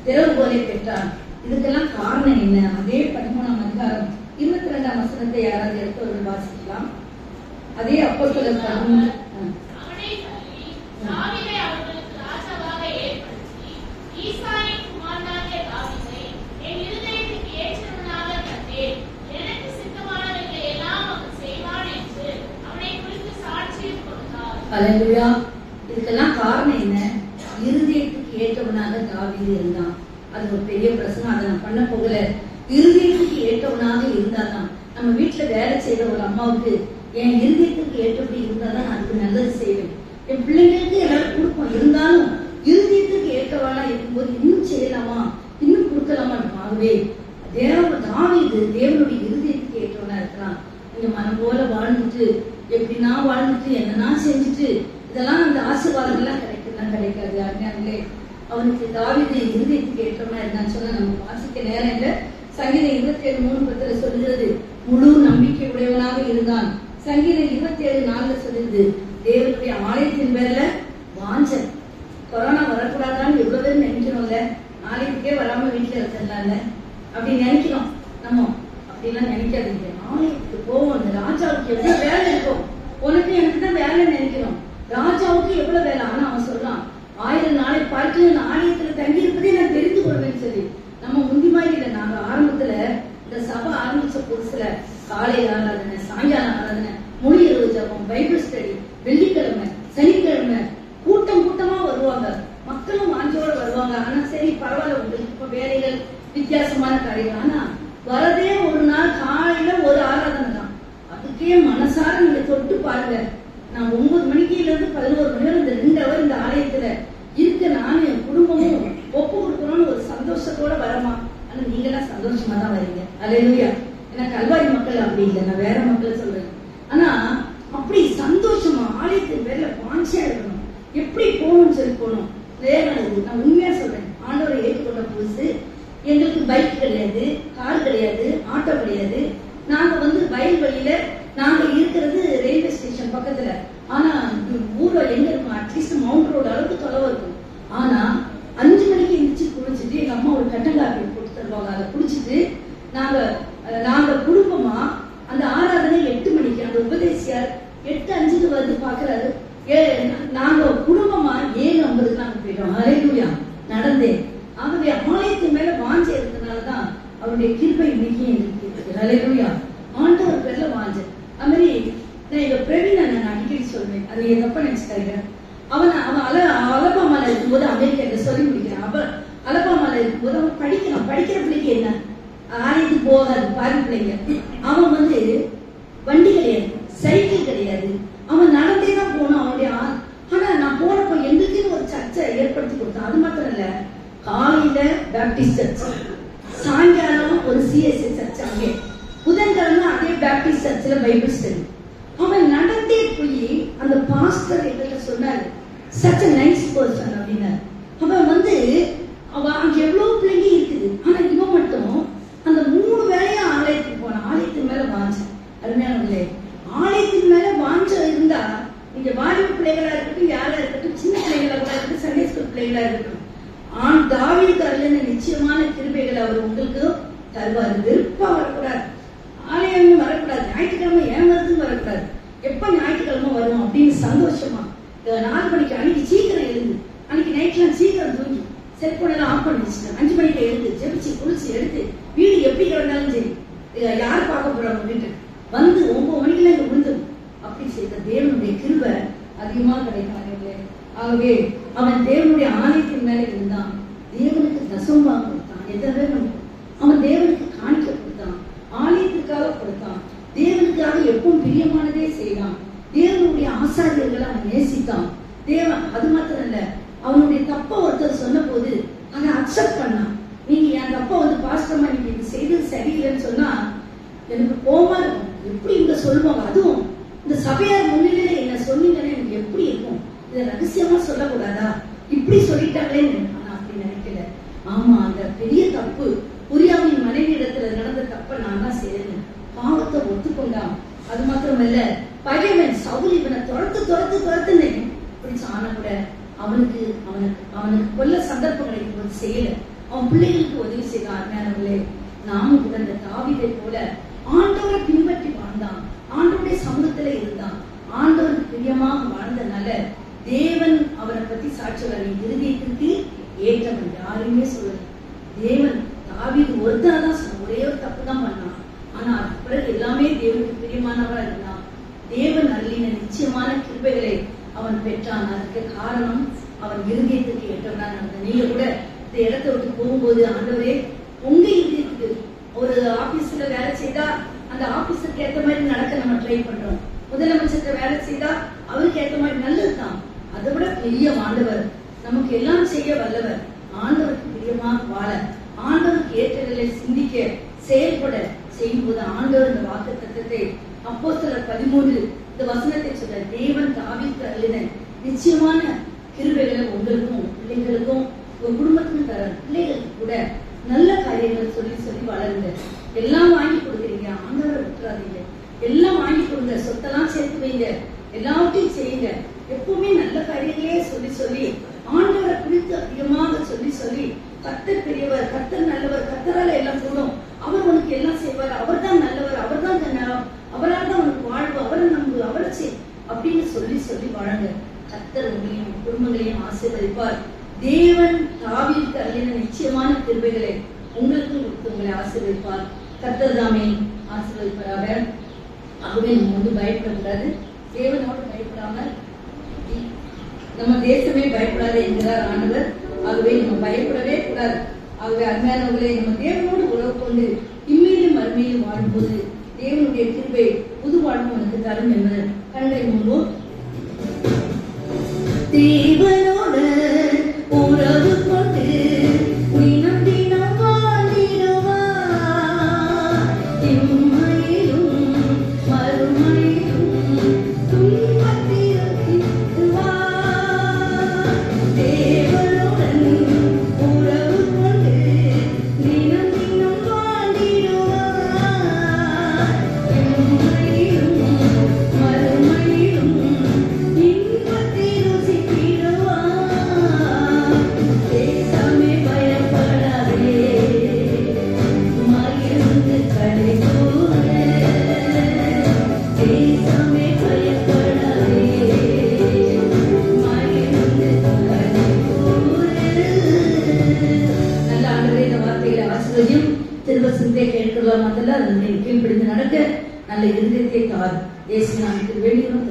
திறவுகோலை பெற்றான். இதுக்கெல்லாம் காரணம் என்ன? அதே 13 அதிகாரம் 22 வசனத்தை யாராவது எடுத்தவர்கள் வாசிக்கலாம். அதே அப்போஸ்தலர் 13. அல்லேலூயா. இதுக்கெல்லாம் காரணம் என்ன? இருதயத்துக்கு ஏற்றவனாக தாவீது இருந்தான். அது ஒரு பெரிய பிரச்சனை. அதை நான் பண்ண போகல. இருதயத்துக்கு ஏற்றவனாக இருந்தாதான். நம்ம வீட்டுல வேலை செய்யற ஒரு அம்மாவுக்கு என் இருதயத்துக்கு ஏற்றபடி இருந்தாதான் நான் அதுக்கு நல்லது செய்வேன். என் பிள்ளைங்களுக்கு எல்லாரும் கொடுப்போம். இருந்தாலும் இருதயத்துக்கு ஏற்றவானா இருக்கும்போது இன்னும் செய்யலாமா, இன்னும் கொடுக்கலாமா? ஆகவே தாவீது தேவனுடைய இருதயத்துக்கு ஏற்றவனா இருக்கிறான். நீங்க மனம் போல வாழ்ந்துட்டு, எப்படின்னா வாழ்ந்துட்டு, என்னன்னா செஞ்சுட்டு, இதெல்லாம் அந்த ஆசீர்வாதங்கள்லாம் கிடைக்காது. அருமையானவர்களே, அவனுக்கு தாவீது இருதயத்துக்கு ஏற்றவனா இருந்தான்னு சொன்னா நம்ம வாசிக்க நேரம் இல்லை. சங்கீதம் 27:3 சொல்லுகிறது, முழு நம்பிக்கை உடையவனாக இருந்தான். சங்கீதம் 27:4 சொல்லுது, தேவனுடைய ஆலயத்தின் பேர்ல வாஞ்சல். கொரோனா வரக்கூடாதான்னு எவ்வளவு பேர் நினைக்கிறோம்ல. ஆலயத்துக்கே வராம வீட்டுல இருக்கலாம்ல அப்படி நினைக்கிறோம். நம்ம அப்படிலாம் நினைக்காதீங்க. ஆலயத்துக்கு போவோம். அந்த ராஜாவுக்கு எவ்வளவு வேலை இருக்கும், உனக்கு எனக்கு தான் வேலை நினைக்கிறோம். ராஜாவுக்கு எவ்வளவு வேலை. ஆனா அவன் சொல்றான், 1000 நாளை பார்த்து நான் ஆலயத்துல தங்கி இருப்பதே நான் தெரிந்து கொள்வேன்னு சொல்லி. நம்ம முந்தி மாதிரி இல்லை. நாங்க ஆரம்பத்துல இந்த சபை ஆரம்பிச்ச புதுசுல காலை ஆராதனை, சாயங்கால ஆராதனை, மொழி இரவு ஜபம், பைபிள் ஸ்டடி, வெள்ளிக்கிழமை, சனிக்கிழமை கூட்டமா வருவாங்க. மக்களும் வாஞ்சியோட வருவாங்க. ஆனா சரி பரவாயில்ல, உங்களுக்கு இப்ப வேலைகள் வித்தியாசமான காரியங்கள். ஆனா வரதே ஒரு நாள் காலையில ஒரு ஆராதனை தான். அதுக்கே மனசார நீங்க தொட்டு பாருங்க. நான் 9 மணிக்குல இருந்து 11 மணி வரை இந்த 2 ஹவர் இந்த ஆலயத்துல இருக்க நானும் என் குடும்பமும் ஒப்பு கொடுக்கணும்னு ஒரு சந்தோஷத்தோட வரமா. ஆனா நீங்க எல்லாம் சந்தோஷமா தான் வரீங்க. அல்லேலூயா. ஏன்னா கல்வாரி மக்கள் அப்படி இல்லை, நான் வேற மக்களை சொல்றேன். ஆனா அப்படி சந்தோஷமா ஆலயத்தின் பேர்ல வாஞ்சியா இருக்கணும். எப்படி போகணும்னு சொல்லி போகணும். நான் உண்மையா சொல்றேன், ஆண்டவரை ஏற்றுக்கொண்ட புதுசு எங்களுக்கு பைக் கிடையாது, கார் கிடையாது, ஆட்டோ கிடையாது. நாங்க வயல்வெளியில நாங்க இருக்கிறது ரயில்வே ஸ்டேஷன் பக்கத்துல. ஆனா ஊர்ல எங்க இருக்கும், அட்லீஸ்ட் மவுண்ட் ரோடு அளவுக்கு தொலைவு இருக்கும். ஆனா 5 மணிக்கு எந்திரிச்சு குளிச்சுட்டு எங்க அம்மா ஒரு கட்டங்காப்பி போட்டு தருவாங்க. அதை குளிச்சுட்டு நாங்க குடும்பமா அந்த ஆராதனை 8 மணிக்கு அந்த உபதேசியார் 8:05 வந்து பாக்குறாரு. நாங்க குடும்பமா 7:50 நாங்க போயிட்டோம். ஹல்லேலூயா. நடந்தேன். ஆகவே ஆலயத்தின் மேல வாஞ்சை இருந்ததுனாலதான் அவருடைய கிருபை இன்னைக்கு இருக்கு. ஹல்லேலூயா. ஆண்டவர் பேர்ல வாஞ்சை. அது மாதிரி நான் எங்க பிரவீன் நான் அடிக்கடி சொல்வேன், அது என் தப்பா நினைச்சுக்காங்க. அவன் அலபாமால இருக்கும்போது அமெரிக்கா சொல்லி முடிக்கிறான். அலபாமால இருக்கும்போது அவன் படிக்கிறான். படிக்கிற பிள்ளைக்கு என்ன, ஆலயத்துக்கு போகாது பாரு பிள்ளைங்க. அவன் வண்டி கிடையாது, சைக்கிள் கிடையாது, அவன் நடந்தேதான் போனான் அவனுடைய. ஆனா நான் போனப்போ எங்களுக்குன்னு ஒரு சர்ச்சை ஏற்படுத்தி கொடுத்தான். அது மாத்திரம் இல்ல, காலையில பேப்டிஸ்ட் சர்ச், சாயங்காலம் ஒரு சிஎஸ்ஐ சர்ச், அங்கே புதன்கிழமை அதே பேப்டிஸ்ட் சர்ச்ல பைபிள் ஸ்டடி. அவன் நடந்தே போய் அந்த பாஸ்டர் எங்கிட்ட சொன்னாரு, சச் a nice person அப்படின்னு. அவன் அங்க எவ்வளவு பிள்ளைங்க இருக்குது. ஆனா இவன் மட்டும் அந்த 3 வேளையும் ஆலயத்துக்கு போனான். ஆலயத்தின் மேல வாஞ்ச. அருமையானவர்களே, ஆலயத்தின் மேல வாஞ்ச இருந்தா நீங்க வாலிப பிள்ளைகளா இருக்கட்டும், யாரா இருக்கட்டும், சின்ன பிள்ளைகளா கூட இருக்கட்டும், சண்டே ஸ்கூல் பிள்ளைகளா இருக்கட்டும், தாவீதுக்கு அருளின நிச்சயமான கிருபைகளை அவர் உங்களுக்கு தருவாரு. வெறுப்பா வரக்கூடாது, ஆலயம் வரக்கூடாது, ஞாயிற்றுக்கிழமை ஏன் வருதுன்னு வரக்கூடாது, எப்ப ஞாயிற்றுக்கிழமை வரும் அப்படின்னு சந்தோஷமா 4 மணிக்கு அன்னைக்கு சீக்கிரம் எழுந்து, அன்னைக்கு நைட்லாம் சீக்கிரம் தூங்கி செல்போன் எல்லாம் ஆஃப் பண்ணி வச்சுட்டேன். 5 மணிக்கு எழுந்து ஜெபிச்சு குளிச்சு எடுத்து வீடு எப்படி கிடந்தாலும் சரி, யார் பார்க்க போறாங்க வீட்டு 9 மணிக்குல இங்க விழுந்துடும். அப்படி செய்த தேவனுடைய கிருபை அதிகமா கிடைக்கும். ஆகவே அவன் தேவனுடைய ஆலயத்தின் மேல இருந்தான். தேவனுக்கு தசமபாகம் கொடுத்தான். எதை அவன் தேவனுக்கு காணிக்க கொடுத்தான். ஆலயத்திற்காக கொடுத்தான். தேவனுக்காக எப்பவும் பிரியமானதே செய்தான். தேவனுடைய ஆசாரியர்களை அவன் நேசித்தான். தேவன் அது மாத்திரம் இல்ல, அவனுடைய தப்ப ஒருத்தர் சொன்ன போது அதை அக்செப்ட் பண்ணான். நீங்க என் தப்ப பாஸ்டர்மா நீங்க இது செய்தது சரியில்லைன்னு சொன்னா எனக்கு கோபமா இருக்கும். எப்படி இங்க சொல்லுவாங்க, அதுவும் இந்த சபையார் முன்னிலையில என்ன சொன்னீங்கன்னு எனக்கு எப்படி இருக்கும். இதை ரகசியமா சொல்லக்கூடாதா, இப்படி சொல்லிட்டாங்களே. ஆனா அப்படி நினைக்கல. ஆமா, அந்த பெரிய தப்பு உரியாவின் மனைவி இடத்துல நடந்த தப்ப நான் தான் செய்யறேன். பாவத்தை ஒத்துக்கொண்டான். அது மாத்திரமல்ல, பகைவன் சவுல் இவனை துரத்துன்னு பிடிச்சான். ஆனா கூட அவனுக்கு கொல்ல சந்தர்ப்பம் கிடைக்கும் போது செய்யல. அவன் பிள்ளைகளுக்கு உதவி செய்தான். அருமையானவர்களே, நாமும் கூட அந்த தாவீதை போல ஆண்டவரை பின்பற்றி வாழ்ந்தான். ஆண்டவருடைய சமூகத்துல இருந்தான். ஆண்டவருக்கு பிரியமாக வாழ்ந்தனால தேவன் அவரை பத்தி சாட்சிகளை இருதயத்திற்கு ஏற்றவன் யாருமே சொல்லல. தேவன் தாவீது ஒருத்ததான் சொன்ன, ஒரே ஒரு தப்பு தான் பண்ணான். ஆனா அது பிறகு எல்லாமே தேவனுக்கு பிரியமானவரா இருந்தான். தேவன் அருளின நிச்சயமான கிருபைகளை அவன் பெற்றான். அதுக்கு காரணம் அவன் இருதயத்துக்கு ஏற்றவனா நடந்த. நீங்க கூட இந்த இடத்தை விட்டு போகும்போது, ஆண்டவரே உங்க இருதயத்துக்கு, ஒரு ஆபீஸ்ல வேலை செய்தா அந்த ஆபீஸருக்கு ஏற்ற மாதிரி நடக்க நம்ம ட்ரை பண்றோம். முதலமைச்சர் வேலை செய்தா அவருக்கு ஏற்ற மாதிரி நல்லதுதான். அதை விட பெரிய ஆண்டவர் நமக்கு எல்லாம் செய்ய வல்லவர். ஆண்டவருக்கு பிரியமாக வாழ, ஆண்டவருக்கு ஏற்றங்களை சிந்திக்க, செயல்பட செய்யும் போது ஆண்டவர் இந்த வாக்கு தத்தத்தை அப்போஸ்தலர் 13 இந்த வசனத்தை சொல்ற, தேவன் தாவீதுக்கு அருளின நிச்சயமான கிருபைகளை உங்களுக்கும் பிள்ளைகளுக்கும் ஒரு குடும்பத்துக்கும் தர. பிள்ளைகளுக்கு கூட நல்ல காரியங்கள் சொல்லி சொல்லி வளருங்க. எல்லாம் வாங்கி கொடுக்குறீங்க, ஆண்டவரை விட்டுறாதீங்க. எல்லாம் வாங்கி கொடுங்க, சொத்தெல்லாம் சேர்த்து வைங்க, எல்லாத்தையும் செய்யுங்க. எப்பவுமே நல்ல காரியங்களே சொல்லி சொல்லி ஆண்டவரை குறித்து அதிகமாக சொல்லி சொல்லி, கர்த்தர் பெரியவர், கர்த்தர் நல்லவர், கர்த்தரால எல்லாம் கூடும், அவர் உனக்கு எல்லாம் செய்வார், அவர் தான் நல்லவர், அவர் தான் அவரால் தான் உனக்கு வாழ்வு, அவரை நம்பு, அவரை செய் அப்படின்னு சொல்லி சொல்லி வாழுங்க. கர்த்தர் உங்களையும் குடும்பங்களையும் ஆசீர்வதிப்பார். தேவன் தாவீதுக்கு அருளின நிச்சயமான கிருபைகளை உங்களுக்கு உங்களை ஆசீர்வதிப்பார். கர்த்தர் தாமே ஆசீர்வதிப்பாராக. ஆகவே நம்ம பயப்படக்கூடாது. தேவனோடு பயப்படாமல் நம்ம தேசமே பயப்படாது என்கிறார் ஆண்டவர். ஆகவே நம்ம பயப்படவே கூடாது. ஆகவே அருமையானவர்களை, நம்ம தேவனோடு உறவு கொண்டு இம்மையிலும் மறுமையிலும் வாழும்போது தேவனுடைய கிருபை புது வாழ்வு நமக்கு தரும் என்று கண்டை முன்போம். தேவனோடு உறவு கொண்டு தினம் தினம் வாழ்ந்திடுவார். இம்மையிலும் மறுமையிலும் துன்பத்தில் திட்டுவார். தேவனுடன் உறவு கொண்டு தினம் தினம் வாழ்ந்திடுவார். இம்மையிலும் மறுமையிலும் இன்பத்தை ருசித்திடுவார். தேசமே பயப்படாதே, மகிழ்ந்து களிகூர. தேசமே பயப்படாதே, மகிழ்ந்து களிகூர. நல்ல ஆண்டவரே, இந்த வார்த்தைகளை ஆசீர்வதியும். திரும்ப சிந்தை கேட்கலாம். அதெல்லாம் அதனை கீழ்ப்படிந்து நடக்க நல்ல இருதயத்தை தார். இயேசு நாமத்தில் வேண்டுகிறோம்.